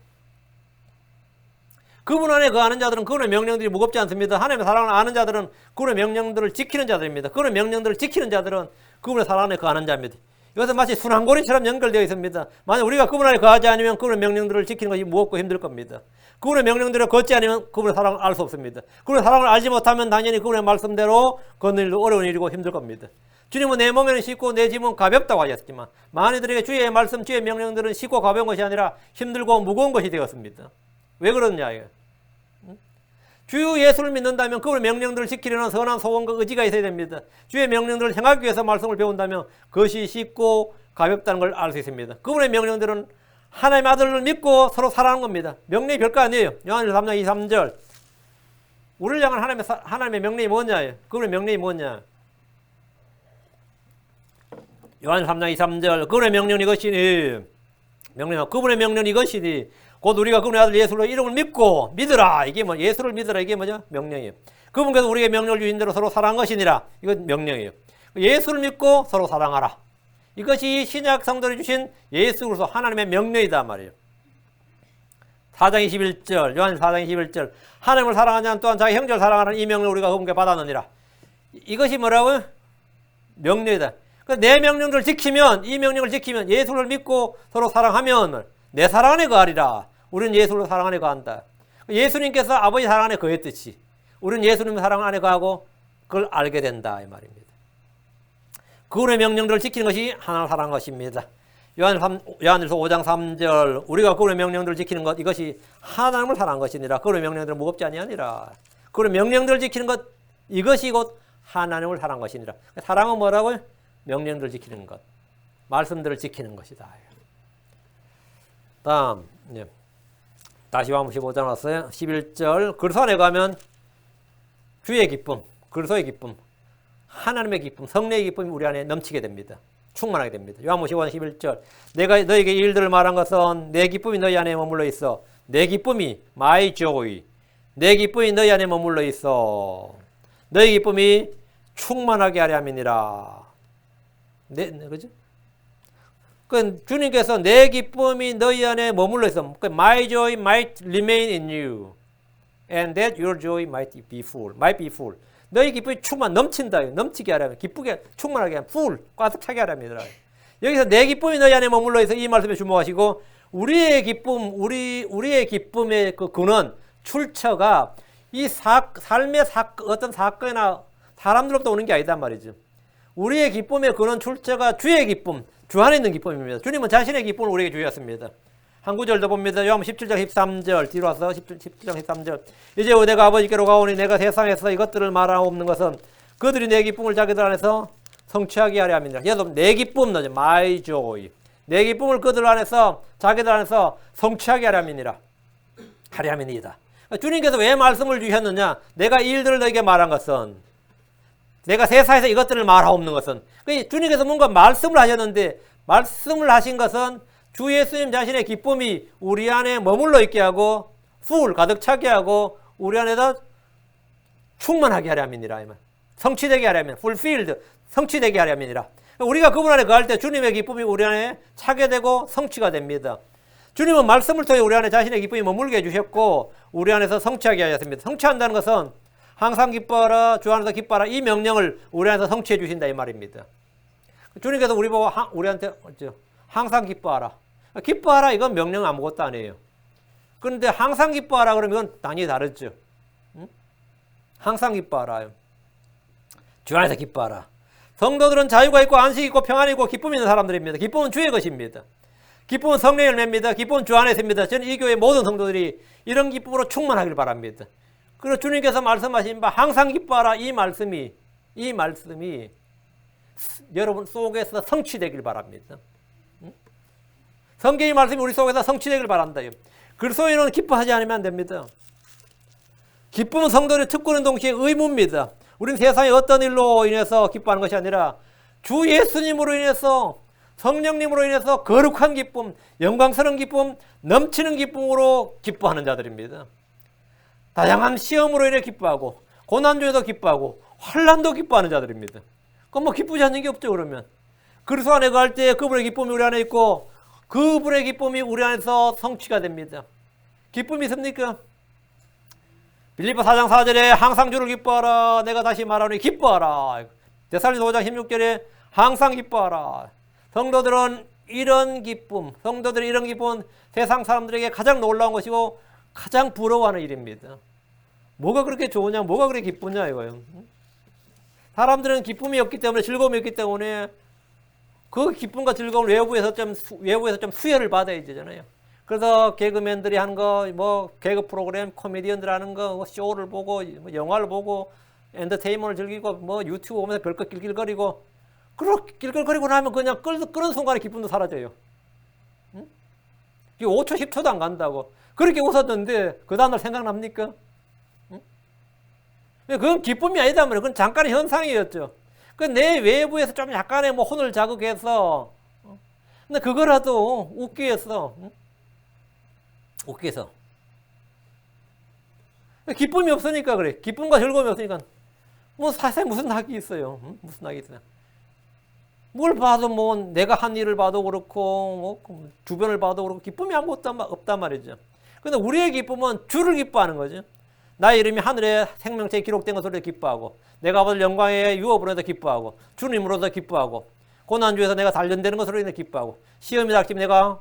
그분 안에 거하는 자들은 그분의 명령들이 무겁지 않습니다. 하나님의 사랑을 아는 자들은 그분의 명령들을 지키는 자들입니다. 그분의 명령들을 지키는 자들은 그분의 사랑 안에 거하는 자입니다. 이것은 마치 순환고리처럼 연결되어 있습니다. 만약 우리가 그분 안에 거하지 않으면 그분의 명령들을 지키는 것이 무겁고 힘들 겁니다. 그분의 명령대로 걷지 않으면 그분의 사랑을 알 수 없습니다. 그분의 사랑을 알지 못하면 당연히 그분의 말씀대로 걷는 일도 어려운 일이고 힘들 겁니다. 주님은 내 몸에는 쉽고 내 짐은 가볍다고 하셨지만 많이들에게 주의 말씀, 주의 명령들은 쉽고 가벼운 것이 아니라 힘들고 무거운 것이 되었습니다. 왜 그러느냐 이거. 주 예수를 믿는다면 그분의 명령들을 지키려는 선한 소원과 의지가 있어야 됩니다. 주의 명령들을 행하기 위해서 말씀을 배운다면 그것이 쉽고 가볍다는 걸 알 수 있습니다. 그분의 명령들은 하나님의 아들을 믿고 서로 사랑하는 겁니다. 명령이 별거 아니에요. 요한일서 3장 23절 우리를 향한 하나님의 명령이 뭐냐? 그분의 명령이 뭐냐? 요한 3장 2, 3절 그분의 명령이 이것이니 그분의 명령이 이것이니 곧 우리가 그분의 아들 예수로 이름을 믿으라. 이게 뭐 예수를 믿으라. 이게 뭐죠? 명령이에요. 그분께서 우리에게 명령을 주신 대로 서로 사랑한 것이니라. 이건 명령이에요. 예수를 믿고 서로 사랑하라. 이것이 신약 성도들이 주신 예수로서 하나님의 명령이다 말이에요. 4장 21절 요한 4장 21절 하나님을 사랑하는 자는 또한 자기 형제를 사랑하는 이 명령을 우리가 그분께 받았느니라. 이것이 뭐라고요? 명령이다. 내 명령을 지키면 이 명령을 지키면 예수를 믿고 서로 사랑하면 내 사랑 안에 거하리라. 우리는 예수를 사랑 안에 거한다. 예수님께서 아버지 사랑 안에 거했듯이 우리는 예수님 사랑 안에 거하고 그걸 알게 된다 이 말입니다. 그분의 명령들을 지키는 것이 하나님을 사랑하는 것입니다. 요한일서 5장 3절 우리가 그분의 명령들을 지키는 것 이것이 하나님을 사랑하는 것이니라. 그분의 명령들은 무겁지 아니하니라. 그분의 명령들을 지키는 것 이것이 곧 하나님을 사랑하는 것이니라. 사랑은 뭐라고요? 명령들을 지키는 것, 말씀들을 지키는 것이다. 다음 다시 한번 15장 왔어요. 11절 그리스도 안에 가면 주의 기쁨, 그리스도의 기쁨, 하나님의 기쁨, 성령의 기쁨이 우리 안에 넘치게 됩니다. 충만하게 됩니다. 요한복음 15장 11절 내가 너에게 이 일들을 말한 것은 내 기쁨이 너희 안에 머물러 있어. 내 기쁨이 my joy, 내 기쁨이 너희 안에 머물러 있어. 너희 기쁨이 충만하게 하려 함이니라. 그죠? 그 주님께서 내 기쁨이 너희 안에 머물러 있어. My joy might remain in you, and that your joy might be full. 너희 기쁨이 넘친다. 넘치게 하라면 기쁘게 충만하게 하면 full 가득 차게 하랍니다. 여기서 내 기쁨이 너희 안에 머물러 있어 이 말씀에 주목하시고 우리의 기쁨, 우리의 기쁨의 그 근원, 출처가 이 삶의 어떤 사건이나 사람들로부터 오는 게 아니단 말이죠. 우리의 기쁨의 근원 출처가 주의 기쁨, 주 안에 있는 기쁨입니다. 주님은 자신의 기쁨을 우리에게 주셨습니다. 한 구절 더 봅니다. 요한복음 17장 13절 뒤로 와서 17장 13절 이제 내가 아버지께로 가오니 내가 세상에서 이것들을 말하옵는 것은 그들이 내 기쁨을 자기들 안에서 성취하게 하려 함이니라. 여러분 내 기쁨 너죠. My joy. 내 기쁨을 그들 안에서 자기들 안에서 성취하게 하려 함이니라. 하려 함이니이다. 주님께서 왜 말씀을 주셨느냐? 내가 이 일들을 너에게 말한 것은 내가 세상에서 이것들을 말하옵는 것은 주님께서 뭔가 말씀을 하셨는데 말씀을 하신 것은 주 예수님 자신의 기쁨이 우리 안에 머물러 있게 하고 full 가득 차게 하고 우리 안에다 충만하게 하려 함이니라. 성취되게 하려 함이니라. fulfilled 성취되게 하려 함이니라. 우리가 그분 안에 거할 때 주님의 기쁨이 우리 안에 차게 되고 성취가 됩니다. 주님은 말씀을 통해 우리 안에 자신의 기쁨이 머물게 해주셨고 우리 안에서 성취하게 하셨습니다. 성취한다는 것은 항상 기뻐하라, 주 안에서 기뻐하라 이 명령을 우리 안에서 성취해 주신다 이 말입니다. 주님께서 우리 보고 우리한테 항상 기뻐하라. 기뻐하라 이건 명령 아무것도 아니에요. 그런데 항상 기뻐하라 그러면 이건 당연히 다르죠. 응? 항상 기뻐하라. 주 안에서 기뻐하라. 성도들은 자유가 있고 안식이 있고 평안이 있고 기쁨이 있는 사람들입니다. 기쁨은 주의 것입니다. 기쁨은 성령의 열매입니다. 기쁨은 주 안에 있습니다. 저는 이 교회 모든 성도들이 이런 기쁨으로 충만하길 바랍니다. 그리고 주님께서 말씀하신 바 항상 기뻐하라 이 말씀이 여러분 속에서 성취되길 바랍니다. 성경의 말씀이 우리 속에서 성취되길 바란다. 그리스도인은 기뻐하지 않으면 안 됩니다. 기쁨은 성도의 특권은 동시에 의무입니다. 우리는 세상의 어떤 일로 인해서 기뻐하는 것이 아니라 주 예수님으로 인해서 성령님으로 인해서 거룩한 기쁨, 영광스러운 기쁨, 넘치는 기쁨으로 기뻐하는 자들입니다. 다양한 시험으로 인해 기뻐하고 고난 중에도 기뻐하고 환난도 기뻐하는 자들입니다. 그럼 뭐 기쁘지 않는 게 없죠. 그러면 그리스도 안에 갈 때 그분의 기쁨이 우리 안에 있고 그분의 기쁨이 우리 안에서 성취가 됩니다. 기쁨이 있습니까? 빌립보 4장 4절에 항상 주를 기뻐하라. 내가 다시 말하노니 기뻐하라. 데살로니가 5장 16절에 항상 기뻐하라. 성도들은 이런 기쁨은 세상 사람들에게 가장 놀라운 것이고 가장 부러워하는 일입니다. 뭐가 그렇게 좋으냐, 뭐가 그렇게 기쁘냐 이거예요. 사람들은 기쁨이 없기 때문에, 즐거움이 없기 때문에 그 기쁨과 즐거움을 외부에서 좀 수혈을 받아야 되잖아요. 그래서 개그맨들이 하는 거, 뭐 개그 프로그램, 코미디언들 하는 거, 쇼를 보고, 뭐 영화를 보고, 엔터테인먼트를 즐기고, 뭐 유튜브 보면서 별것 낄낄거리고, 그렇게 낄낄거리고 나면 그냥 끄는 순간에 기쁨도 사라져요. 응? 이게 5초, 10초도 안 간다고. 그렇게 웃었는데 그 다음날 생각납니까? 응? 그건 기쁨이 아니다 말이에요. 그건 잠깐의 현상이었죠. 그 내 외부에서 좀 약간의 뭐 혼을 자극해서, 근데 그거라도 웃기 위해서, 웃기 위해서. 기쁨이 없으니까 그래. 기쁨과 즐거움이 없으니까. 뭐 사실 무슨 낙이 있어요. 무슨 낙이 있어요. 뭘 봐도 뭐 내가 한 일을 봐도 그렇고 뭐 주변을 봐도 그렇고 기쁨이 아무것도 없단 말이죠. 근데 우리의 기쁨은 주를 기뻐하는 거죠. 나의 이름이 하늘에 생명체에 기록된 것으로 기뻐하고 내가 받을 영광의 유업으로 해서 기뻐하고 주님으로서 기뻐하고 고난주에서 내가 단련되는 것으로 인해 기뻐하고 시험이 닥치면 내가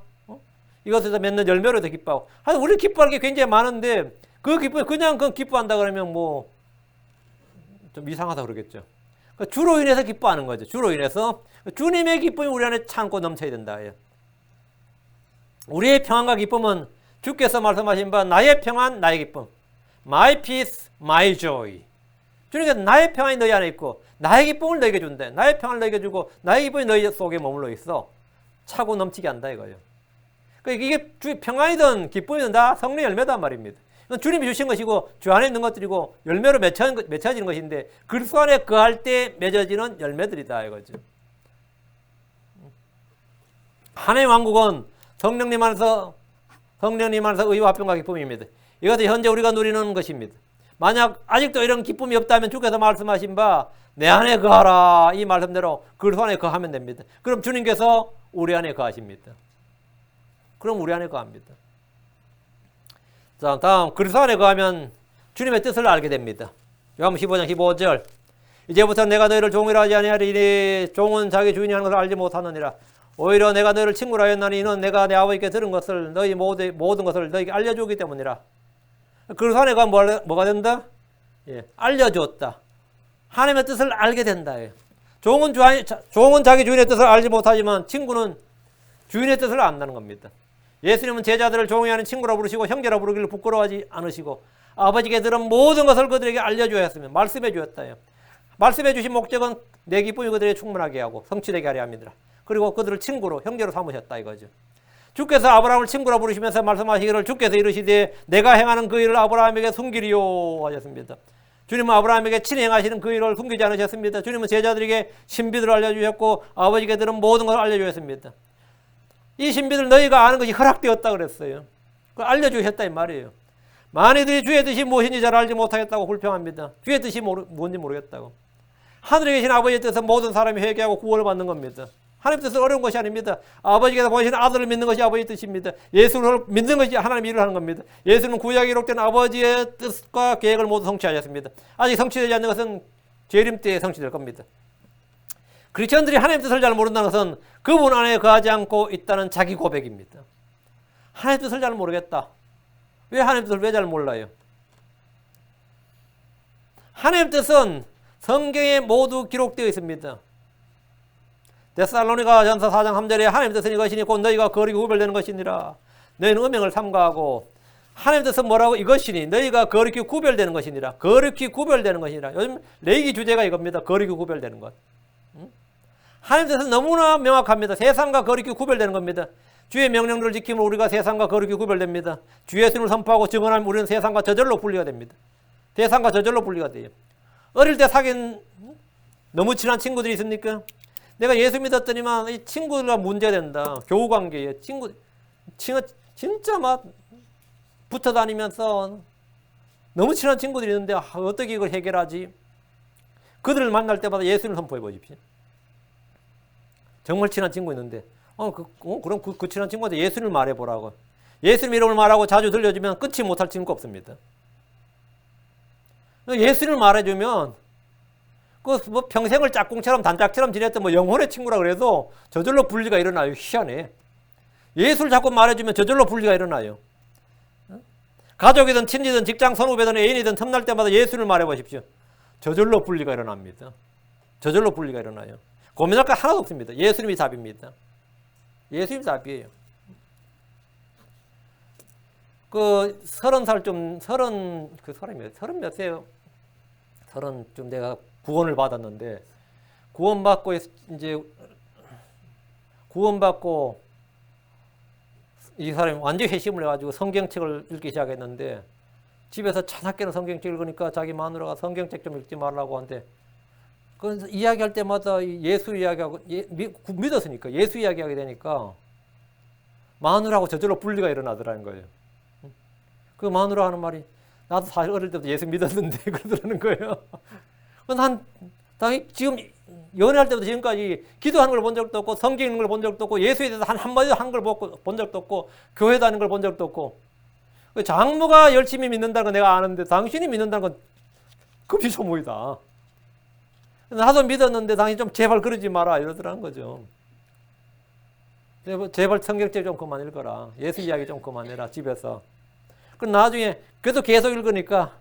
이것에서 맺는 열매로 해서 기뻐하고 하여튼 우리 기뻐할 게 굉장히 많은데 그 기쁨이 그냥 그 기뻐한다 그러면 뭐 좀 이상하다 그러겠죠. 주로 인해서 기뻐하는 거죠. 주로 인해서 주님의 기쁨이 우리 안에 참고 넘쳐야 된다. 우리의 평안과 기쁨은 주께서 말씀하신 바 나의 평안 나의 기쁨, my peace, my joy. 주님께서 나의 평안이 너희 안에 있고 나의 기쁨을 너희에게 준대. 나의 평안을 너희에게 주고 나의 기쁨이 너희 속에 머물러 있어. 차고 넘치게 한다 이거예요. 그러니까 이게 평안이든 기쁨이든 다 성령의 열매단 말입니다. 주님이 주신 것이고 주 안에 있는 것들이고 열매로 맺혀지는 것인데 그리스도 안에 거할 때 맺어지는 열매들이다 이거죠. 하나님의 왕국은 성령님 안에서 의와 화평과 기쁨입니다. 이것은 현재 우리가 누리는 것입니다. 만약 아직도 이런 기쁨이 없다면 주께서 말씀하신 바 내 안에 거하라 이 말씀대로 그리스도 안에 거하면 됩니다. 그럼 주님께서 우리 안에 거하십니다. 그럼 우리 안에 거합니다. 자, 다음 그리스도 안에 거하면 주님의 뜻을 알게 됩니다. 요한복음 15장 15절 이제부터 내가 너희를 종이라 하지 아니하리니 종은 자기 주인이 하는 것을 알지 못하느니라. 오히려 내가 너희를 친구라 하였나니 이는 내가 내 아버지께 들은 것을 너희 모든 것을 너희에게 알려주기 때문이라. 그리스도 안에 가면 뭐가 된다? 알려주었다. 하나님의 뜻을 알게 된다. 종은 자기 주인의 뜻을 알지 못하지만 친구는 주인의 뜻을 안다는 겁니다. 예수님은 제자들을 종이 아닌 친구라 부르시고 형제라 부르기를 부끄러워하지 않으시고 아버지께 들은 모든 것을 그들에게 알려주어야 했으며 말씀해 주었다. 말씀해 주신 목적은 내 기쁨이 그들에게 충만하게 하고 성취되게 하려 합니다. 그리고 그들을 친구로 형제로 삼으셨다 이거죠. 주께서 아브라함을 친구라 부르시면서 말씀하시기를 주께서 이르시되 내가 행하는 그 일을 아브라함에게 숨기리요 하셨습니다. 주님은 아브라함에게 친히 행하시는 그 일을 숨기지 않으셨습니다. 주님은 제자들에게 신비들을 알려주셨고 아버지께 들은 모든 것을 알려주셨습니다. 이 신비들 너희가 아는 것이 허락되었다 그랬어요. 그걸 알려주셨다 이 말이에요. 많이들이 주의 뜻이 무엇인지 잘 알지 못하겠다고 불평합니다. 주의 뜻이 뭔지 모르겠다고. 하늘에 계신 아버지의 뜻은 모든 사람이 회개하고 구원을 받는 겁니다. 하나님 뜻은 어려운 것이 아닙니다. 아버지께서 보내신 아들을 믿는 것이 아버지의 뜻입니다. 예수를 믿는 것이 하나님의 일을 하는 겁니다. 예수는 구약에 기록된 아버지의 뜻과 계획을 모두 성취하셨습니다. 아직 성취되지 않는 것은 재림 때에 성취될 겁니다. 크리스천들이 하나님 뜻을 잘 모른다는 것은 그분 안에 거하지 않고 있다는 자기 고백입니다. 하나님 뜻을 잘 모르겠다. 왜 하나님 뜻을 왜 잘 몰라요? 하나님 뜻은 성경에 모두 기록되어 있습니다. 데살로니가 전서 4장 3절에 하나님 뜻은 이것이니 곧 너희가 거룩히 구별되는 것이니라. 너희는 음행을 삼가하고 하나님 뜻은 뭐라고? 이것이니 너희가 거룩히 구별되는 것이니라. 거룩히 구별되는 것이니라. 요즘 레이기 주제가 이겁니다. 거룩히 구별되는 것. 하나님 뜻은 너무나 명확합니다. 세상과 거룩히 구별되는 겁니다. 주의 명령들을 지키면 우리가 세상과 거룩히 구별됩니다. 주 예수님을 선포하고 증언하면 우리는 세상과 저절로 분리가 됩니다. 세상과 저절로 분리가 돼요. 어릴 때 사귄 너무 친한 친구들이 있습니까? 내가 예수 믿었더니만 이 친구들과 문제가 된다. 교우 관계에 진짜 막 붙어 다니면서 너무 친한 친구들이 있는데 어떻게 이걸 해결하지? 그들을 만날 때마다 예수를 선포해 보십시오. 정말 친한 친구 있는데 그럼 그 친한 친구한테 예수를 말해보라고. 예수님 이름을 말하고 자주 들려주면 끊지 못할 친구가 없습니다. 예수를 말해주면 뭐 평생을 짝꿍처럼 단짝처럼 지냈던 뭐 영혼의 친구라 그래도 저절로 분리가 일어나요. 희한해. 예수를 자꾸 말해주면 저절로 분리가 일어나요. 가족이든 친지든 직장 선후배든 애인이든 틈날 때마다 예수를 말해보십시오. 저절로 분리가 일어납니다. 저절로 분리가 일어나요. 고민할 거 하나도 없습니다. 예수님이 답입니다. 예수님이 답이에요. 그 30몇 세요? 30쯤 내가 구원을 받았는데 구원받고 이 사람이 완전히 회심을 해가지고 성경책을 읽기 시작했는데 집에서 차갑게는 성경책 읽으니까 자기 마누라가 성경책 좀 읽지 말라고 하는데 그 이야기할 때마다 예수 이야기하고 믿었으니까 예수 이야기하게 되니까 마누라하고 저절로 분리가 일어나더라는 거예요. 그 마누라 하는 말이 나도 사실 어릴 때부터 예수 믿었는데 그러더라는 거예요. 난 지금 연애할 때부터 지금까지 기도하는 걸 본 적도 없고 성경 읽는 걸 본 적도 없고 예수에 대해서 한마디도 한 걸 본 적도 없고 교회 다니는 걸 본 적도 없고 장모가 열심히 믿는다는 건 내가 아는데 당신이 믿는다는 건 급히 소모이다. 나도 믿었는데 당신 좀 제발 그러지 마라 이러더라는 거죠. 제발 성경책 좀 그만 읽어라. 예수 이야기 좀 그만해라 집에서. 그럼 나중에 그래도 계속 읽으니까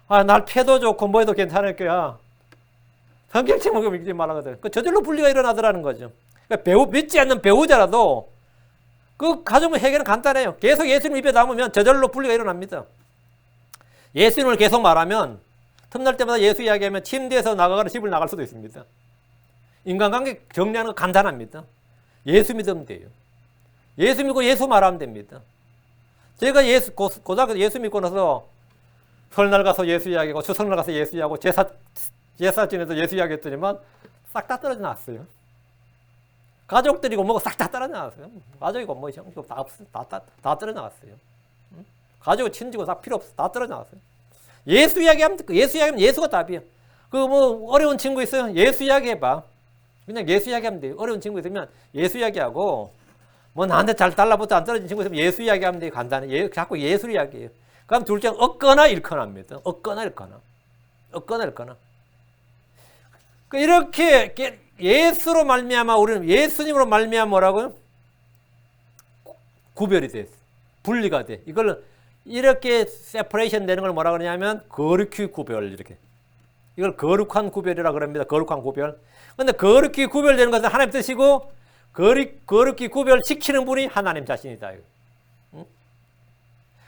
날 패도 좋고 뭐해도 괜찮을 거야. 성경책 먹으면 읽지 말라거든. 저절로 분리가 일어나더라는 거죠. 그러니까 믿지 않는 배우자라도 그 가정 해결은 간단해요. 계속 예수님 입에 담으면 저절로 분리가 일어납니다. 예수님을 계속 말하면 틈날 때마다 예수 이야기하면 침대에서 나가거나 집을 나갈 수도 있습니다. 인간관계 정리하는 거 간단합니다. 예수 믿으면 돼요. 예수 믿고 예수 말하면 됩니다. 제가 고등학교 예수 믿고 나서 설날 가서 예수 이야기하고 추석날 가서 예수 이야기하고 제사 지내서 예수 이야기했더니만 싹 다 떨어져 나왔어요. 가족들이고 뭐고 싹 다 떨어져 나왔어요. 가족이고 뭐 다 떨어져 나왔어요. 가족이 친지고 다 필요 없어. 다 떨어져 나왔어요. 예수 이야기하면 예수가 답이에요. 그 뭐 어려운 친구 있어요? 예수 이야기해봐. 그냥 예수 이야기하면 돼요. 어려운 친구 있으면 예수 이야기하고 뭐 나한테 잘 달라붙어 안 떨어진 친구 있으면 예수 이야기하면 돼요. 간단해. 자꾸 예수 이야기해요. 그럼 둘 중 얻거나 잃거나 합니다. 얻거나 잃거나. 이렇게 예수로 말미암아 우리는 예수님으로 말미암아 뭐라고요? 구별이 돼. 분리가 돼. 이걸 이렇게 세퍼레이션 되는 걸 뭐라 그러냐면 거룩히 구별 이렇게. 이걸 거룩한 구별이라 그럽니다. 거룩한 구별. 근데 거룩히 구별되는 것은 하나님 뜻이고 거룩히 구별시키는 분이 하나님 자신이다. 응?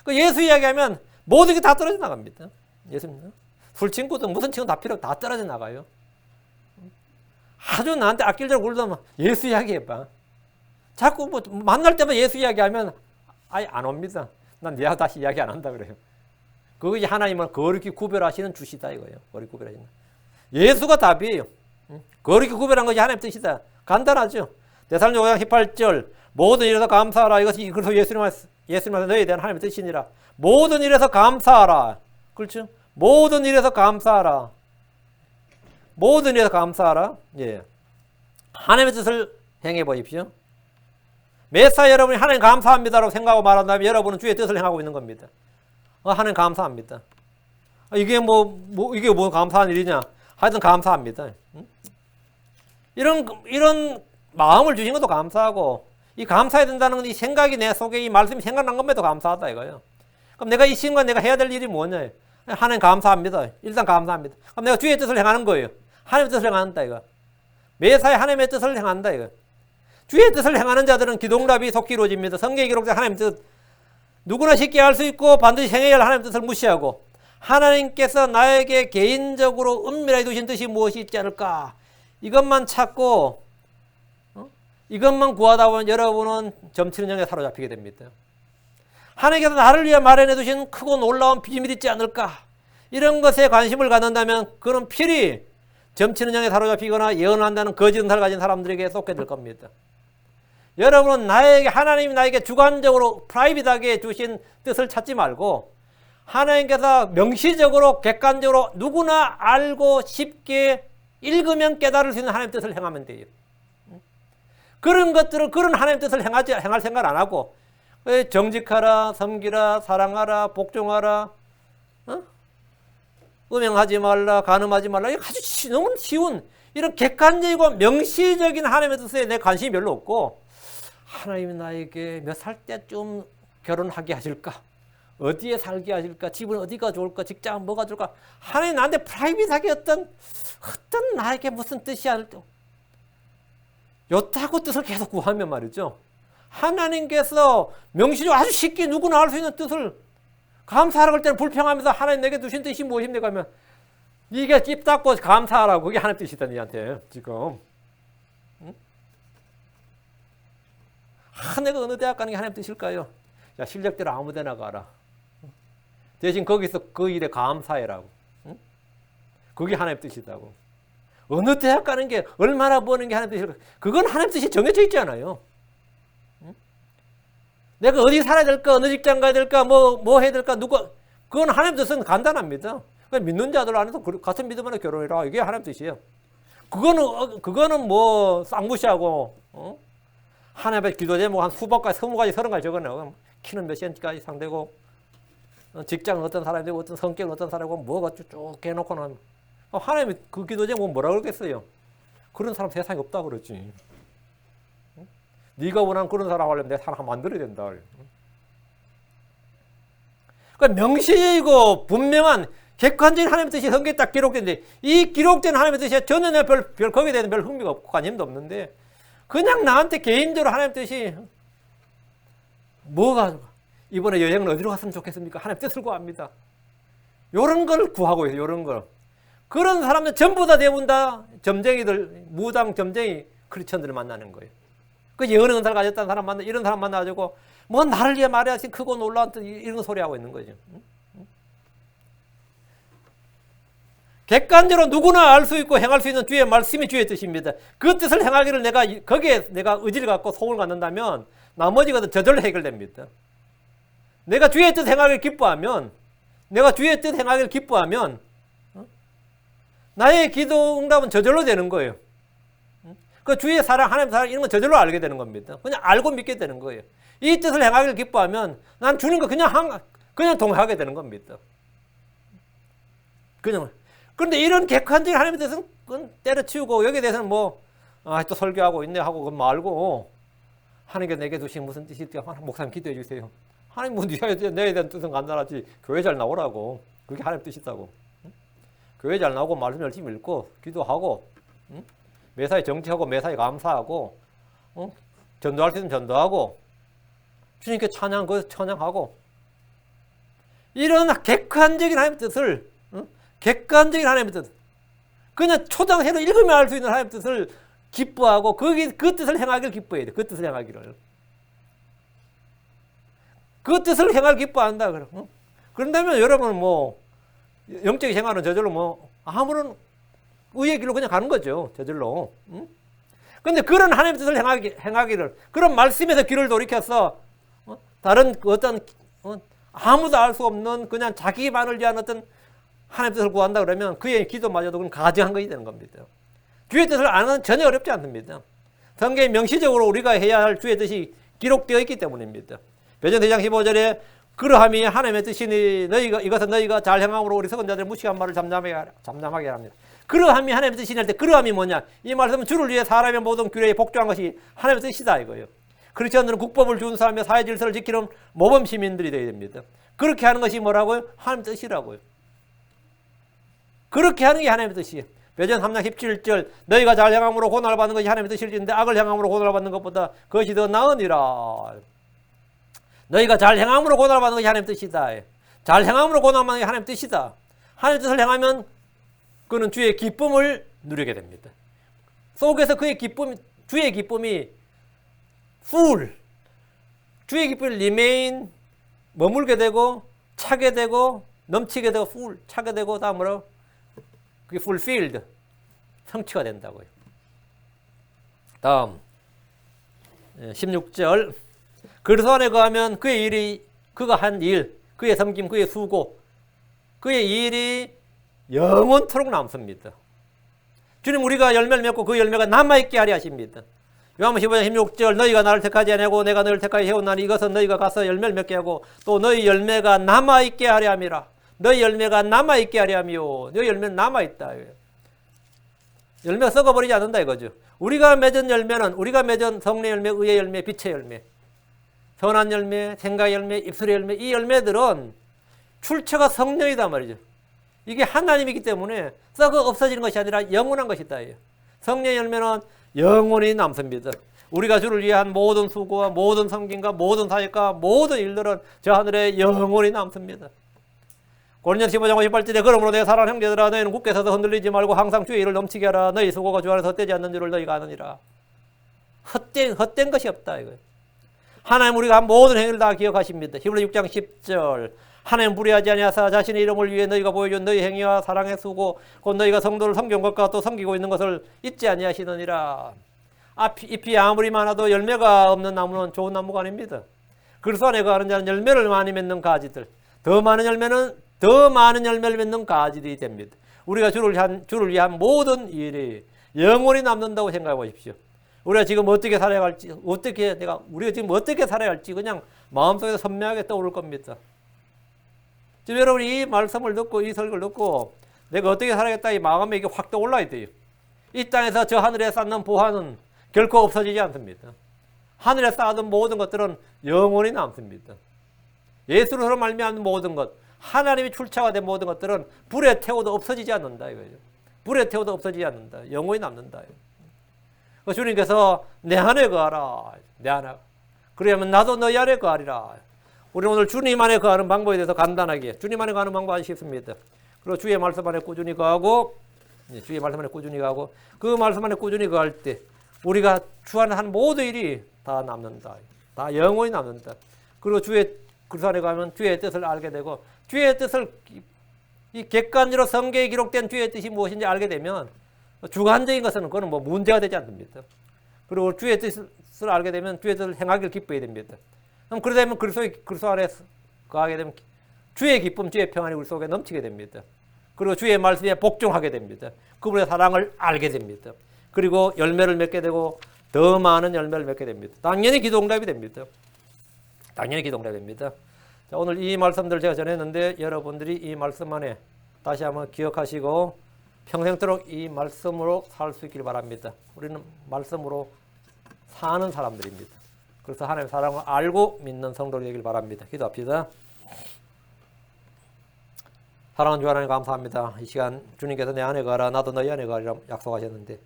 그 예수 이야기하면 모든 게 다 떨어져 나갑니다. 예수님. 술 친구든 무슨 친구 다 필요 다 떨어져 나가요. 아주 나한테 아낄 굴다면 예수 이야기해봐. 자꾸 뭐 만날 때마다 예수 이야기하면 아예 안 옵니다. 난 내가 다시 이야기 안 한다 그래요. 그것이 하나님을 거룩히 구별하시는 주시다 이거예요. 거룩히 구별하시는. 예수가 답이에요. 거룩히 구별한 것이 하나님 뜻이다. 간단하죠. 데살로니가 5장 18절 모든 일에서 감사하라. 이것이 그래서 예수님께서 너희에 대한 하나님의 뜻이니라. 모든 일에서 감사하라. 그렇죠? 모든 일에서 감사하라. 모든 일에서 감사하라. 예. 하나님의 뜻을 행해 보십시오. 매사 여러분이 하나님 감사합니다라고 생각하고 말한다면 여러분은 주의 뜻을 행하고 있는 겁니다. 하나님 감사합니다. 이게 이게 뭐 감사한 일이냐? 하여튼 감사합니다. 이런 마음을 주신 것도 감사하고, 이 감사해야 된다는 건 이 생각이 내 속에 이 말씀이 생각난 것에도 감사하다 이거예요. 그럼 내가 이 시간 내가 해야 될 일이 뭐냐? 하나님 감사합니다. 일단 감사합니다. 그럼 내가 주의 뜻을 행하는 거예요. 하나님의 뜻을 행한다 이거. 매사에 하나님의 뜻을 행한다 이거. 주의 뜻을 행하는 자들은 기동답이 속히 이루어집니다. 성경에 기록된 하나님의 뜻 누구나 쉽게 할 수 있고 반드시 행해야 할 하나님의 뜻을 무시하고 하나님께서 나에게 개인적으로 은밀하게 두신 뜻이 무엇이 있지 않을까 이것만 찾고 이것만 구하다 보면 여러분은 점치는 영에 사로잡히게 됩니다. 하나님께서 나를 위해 마련해 두신 크고 놀라운 비밀이 있지 않을까 이런 것에 관심을 갖는다면 그는 필히 점치는 영에 사로잡히거나 예언한다는 거짓 은사를 가진 사람들에게 속게 될 겁니다. 여러분은 하나님이 나에게 주관적으로 프라이빗하게 주신 뜻을 찾지 말고 하나님께서 명시적으로 객관적으로 누구나 알고 쉽게 읽으면 깨달을 수 있는 하나님의 뜻을 행하면 돼요. 그런 것들을 그런 하나님의 뜻을 행할 생각을 안 하고 정직하라, 섬기라, 사랑하라, 복종하라, 음행하지 말라, 간음하지 말라 이게 아주 너무 쉬운 이런 객관적이고 명시적인 하나님의 뜻에 내 관심이 별로 없고 하나님이 나에게 몇 살 때쯤 결혼하게 하실까? 어디에 살게 하실까? 집은 어디가 좋을까? 직장은 뭐가 좋을까? 하나님 나한테 프라이빗하게 어떤 나에게 무슨 뜻이 할까? 요타고 뜻을 계속 구하면 말이죠. 하나님께서 명시적으로 아주 쉽게 누구나 알 수 있는 뜻을 감사하라고 할 때는 불평하면서 하나님 내게 두신 뜻이 무엇입니까? 하면 이게 찝 닫고 감사하라고 그게 하나님 뜻이다 니한테 지금. 내가 어느 대학 가는 게 하나님 뜻일까요? 야, 실력대로 아무 데나 가라. 대신 거기서 그 일에 감사해라고. 응? 그게 하나님 뜻이다고. 어느 대학 가는 게 얼마나 버는 게 하나님 뜻이라고. 그건 하나님 뜻이 정해져 있잖아요. 응? 내가 어디 살아야 될까, 어느 직장 가야 될까, 뭐 해야 될까, 그건 하나님 뜻은 간단합니다. 믿는 자들 안에서 같은 믿음 안에 결혼해라. 이게 하나님 뜻이에요. 그거는 뭐 쌍무시하고, 하나님 앞에 기도 제목 한 수백 가지, 20가지, 30가지 적어내고, 키는 몇 cm까지 상되고, 직장은 어떤 사람이 되고, 어떤 성격은 어떤 사람이고, 뭐가 쭉 해놓고는, 하나님이 그 기도 제목 뭐라 그러겠어요? 그런 사람 세상에 없다 그러지. 네가 원하는 그런 사람 하려면 내 사람 만들어야 된다. 그러니까 명시이고 분명한 객관적인 하나님의 뜻이 성경에 딱 기록된데, 이 기록된 하나님의 뜻이 전혀 별 거기에 대해서 별 흥미가 없고 관심도 없는데, 그냥 나한테 개인적으로 하나님의 뜻이 뭐가 이번에 여행은 어디로 갔으면 좋겠습니까? 하나님 뜻을 구합니다. 요런 걸 구하고 있어요. 요런 걸. 그런 사람들 전부 다 대부분 다 점쟁이들, 무당 점쟁이 크리스천들을 만나는 거예요. 그 예언의 은사를 가졌다는 사람 만나, 이런 사람 만나가지고 뭐 나를 위해 말해야지 크고 놀라운 뜻 이런 소리 하고 있는 거죠. 객관적으로 누구나 알 수 있고 행할 수 있는 주의 말씀이 주의 뜻입니다. 그 뜻을 행하기를 거기에 내가 의지를 갖고 소원을 갖는다면 나머지가 저절로 해결됩니다. 내가 주의 뜻 행하기를 기뻐하면, 나의 기도 응답은 저절로 되는 거예요. 그 주의 사랑, 하나님 사랑 이런 건 저절로 알게 되는 겁니다. 그냥 알고 믿게 되는 거예요. 이 뜻을 행하기를 기뻐하면 난 주는 거 그냥 동의하게 되는 겁니다. 그런데 이런 객관적인 하나님의 뜻은 때려치우고 여기에 대해서는 또 설교하고 있네 하고 그거 말고, 하나님께 내게 주신 무슨 뜻이 있대요? 목사님 기도해 주세요. 하나님 내에 대한 뜻은 간단하지. 교회 잘 나오라고. 그게 하나님 뜻이다고. 교회 잘 나오고 말씀 열심히 읽고 기도하고, 매사에 정치하고 매사에 감사하고, 전도할 수 있으면 전도하고, 주님께 찬양하고, 이런 객관적인 하나님의 뜻을, 객관적인 하나님의 뜻, 그냥 초장해로 읽으면 알 수 있는 하나님의 뜻을 기뻐하고, 그 뜻을 행하기를 기뻐해야 돼. 그 뜻을 행하기를. 그 뜻을 행하기를 기뻐한다. 그런다면 여러분은 영적인 생활은 저절로 아무런 의의 길로 그냥 가는 거죠. 저절로. 그런데 그런 하나님의 뜻을 행하기를, 그런 말씀에서 귀를 돌이켜서, 다른 어떤, 아무도 알 수 없는 그냥 자기만을 위한 어떤 하나님의 뜻을 구한다 그러면 그의 기도마저도 그건 가증한 것이 되는 겁니다. 주의 뜻을 아는 건 전혀 어렵지 않습니다. 성경에 명시적으로 우리가 해야 할 주의 뜻이 기록되어 있기 때문입니다. 베드로전 4장 15절에 그러함이 하나님의 뜻이니 이것은 너희가 잘 행함으로 우리 서건자들의 무식한 말을 잠잠하게 합니다. 그러함이 하나님의 뜻이니 할 때 그러함이 뭐냐? 이 말씀은 주를 위해 사람의 모든 규례에 복종한 것이 하나님의 뜻이다 이거예요. 크리스천들은 국법을 주는 사람의 사회 질서를 지키는 모범 시민들이 되어야 됩니다. 그렇게 하는 것이 뭐라고요? 하나님의 뜻이라고요. 그렇게 하는 게 하나님의 뜻이에요. 베드로전 3장 17절 너희가 잘 행함으로 고난을 받는 것이 하나님의 뜻일진데 악을 행함으로 고난을 받는 것보다 그것이 더 나으니라. 너희가 잘 행함으로 고난을 받는 것이 하나님의 뜻이다. 잘 행함으로 고난을 받는 것이 하나님의 뜻이다. 하나님의 뜻을 행하면 그는 주의 기쁨을 누리게 됩니다. 속에서 주의 기쁨이 full, 주의 기쁨이 remain, 머물게 되고 차게 되고 넘치게 되고 full, 차게 되고 다음으로 그게 fulfilled, 성취가 된다고요. 다음 16절 그리스도 안에 거하면 그의 일이, 그가 한 일, 그의 섬김, 그의 수고, 그의 일이 영원토록 남습니다. 주님 우리가 열매를 맺고 그 열매가 남아있게 하려 하십니다. 요한복음 15장 16절 너희가 나를 택하지 아니하고 내가 너희를 택하여 해온나니 이것은 너희가 가서 열매를 맺게 하고 또 너희 열매가 남아있게 하려 함이라. 너희 열매가 남아있게 하려 함이요. 너희 열매는 남아있다. 열매가 썩어버리지 않는다 이거죠. 우리가 맺은 열매는 우리가 맺은 성령의 열매, 의의 열매, 빛의 열매, 선한 열매, 생각의 열매, 입술의 열매, 이 열매들은 출처가 성령이다 말이죠. 이게 하나님이기 때문에 썩어 없어지는 것이 아니라 영원한 것이다. 성령의 열매는 영원히 남습니다. 우리가 주를 위한 모든 수고와 모든 섬김과 모든 사역과 모든 일들은 저 하늘에 영원히 남습니다. 고린도전서 15장 58절에 그러므로 내 사랑하는 형제들아 너희는 굳게 서서 흔들리지 말고 항상 주의 일을 넘치게 하라. 너희 수고가 주 안에서 헛되지 않는 줄을 너희가 아느니라. 헛된 것이 없다 이거예요. 하나님 우리가 한 모든 행위를 다 기억하십니다. 히브리 6장 10절 하나님 불의하지 아니하사 자신의 이름을 위해 너희가 보여준 너희 행위와 사랑의 수고 곧 너희가 성도를 섬긴 것과 또 섬기고 있는 것을 잊지 아니하시느니라. 잎이 아무리 많아도 열매가 없는 나무는 좋은 나무가 아닙니다. 그리스도 안에 거하는 자는 열매를 많이 맺는 가지들, 더 많은 열매를 맺는 가지들이 됩니다. 우리가 주를 위한 모든 일이 영원히 남는다고 생각해 보십시오. 우리가 지금 어떻게 살아갈지, 우리가 지금 어떻게 살아갈지 그냥 마음속에서 선명하게 떠오를 겁니다. 지금 여러분이 이 말씀을 듣고 이 설교를 듣고 내가 어떻게 살아야겠다 이 마음에 이게 확 떠올라야 돼요. 이 땅에서 저 하늘에 쌓는 보화는 결코 없어지지 않습니다. 하늘에 쌓아둔 모든 것들은 영원히 남습니다. 예수로 말미암은 모든 것, 하나님이 출처가 된 모든 것들은 불에 태워도 없어지지 않는다 이거죠. 불에 태워도 없어지지 않는다. 영원히 남는다. 주님께서 내 안에 거하라. 내 안에. 그러면 나도 너희 안에 거하리라. 우리 오늘 주님 안에 거하는 방법에 대해서 간단하게 주님 안에 거하는 방법 아주 쉽습니다. 그리고 주의 말씀 안에 꾸준히 거하고 주의 말씀 안에 꾸준히 거하고 그 말씀 안에 꾸준히 거할 때 우리가 주 안에 한 모든 일이 다 남는다. 다 영원히 남는다. 그리고 그리스도 안에 가면 주의 뜻을 알게 되고 주의 뜻을 이 객관적으로 성경에 기록된 주의 뜻이 무엇인지 알게 되면 주관적인 것은 그건 뭐 문제가 되지 않습니다. 그리고 주의 뜻을 알게 되면 주의 뜻을 행하기를 기뻐해야 됩니다. 그럼 그러다 보면 그리스도 안에 거하게 되면 주의 기쁨, 주의 평안이 우리 속에 넘치게 됩니다. 그리고 주의 말씀에 복종하게 됩니다. 그분의 사랑을 알게 됩니다. 그리고 열매를 맺게 되고 더 많은 열매를 맺게 됩니다. 당연히 기도응답이 됩니다. 당연히 기도응답이 됩니다. 자, 오늘 이 말씀들 제가 전했는데 여러분들이 이 말씀 안에 다시 한번 기억하시고 평생토록 이 말씀으로 살 수 있길 바랍니다. 우리는 말씀으로 사는 사람들입니다. 그래서 하나님의 사랑을 알고 믿는 성도들이 되길 바랍니다. 기도합시다. 사랑하는 주 하나님 감사합니다. 이 시간 주님께서 내 안에 거하라 나도 너희 안에 거하리라 약속하셨는데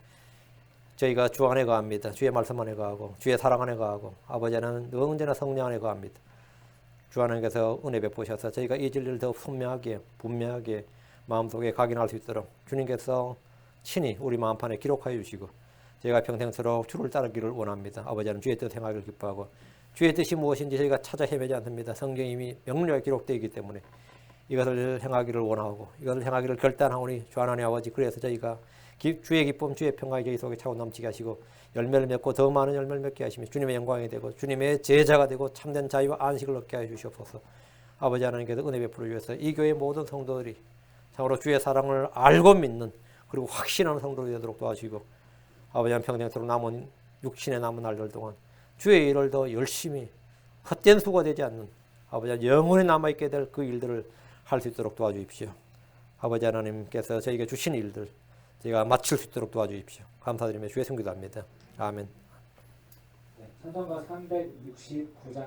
저희가 주 안에 거합니다. 주의 말씀 안에 거하고 주의 사랑 안에 거하고 아버지는 언제나 성령 안에 거합니다. 주 하나님께서 은혜 베푸셔서 저희가 이 진리를 더 분명하게 분명하게 마음속에 각인할 수 있도록 주님께서 친히 우리 마음판에 기록하여 주시고 저희가 평생토록 주를 따르기를 원합니다. 아버지는 주의 뜻 행하기를 기뻐하고 주의 뜻이 무엇인지 저희가 찾아 헤매지 않습니다. 성경이 이미 명료하게 기록되어 있기 때문에 이것을 행하기를 원하고 이것을 행하기를 결단하오니 주 하나님 아버지 그래서 저희가 주의 기쁨 주의 평강이 저희 속에 차고 넘치게 하시고 열매를 맺고 더 많은 열매를 맺게 하시며 주님의 영광이 되고 주님의 제자가 되고 참된 자유와 안식을 얻게 하여 주시옵소서. 아버지 하나님께서 은혜 베풀어 주셔서 이 교회의 모든 성도들이 참으로 주의 사랑을 알고 믿는 그리고 확신하는 성도들이 되도록 도와주시고 아버지 하나님 평생토록 남은 육신의 남은 날들 동안 주의 일을 더 열심히 헛된 수고가 되지 않는 아버지 하나님 영원히 남아있게 될 그 일들을 할 수 있도록 도와주십시오. 아버지 하나님께서 저희에게 주신 일들 저희가 마칠 수 있도록 도와주십시오. 감사드리며 주의 성기도합니다. 아멘. 네, 찬송가 369장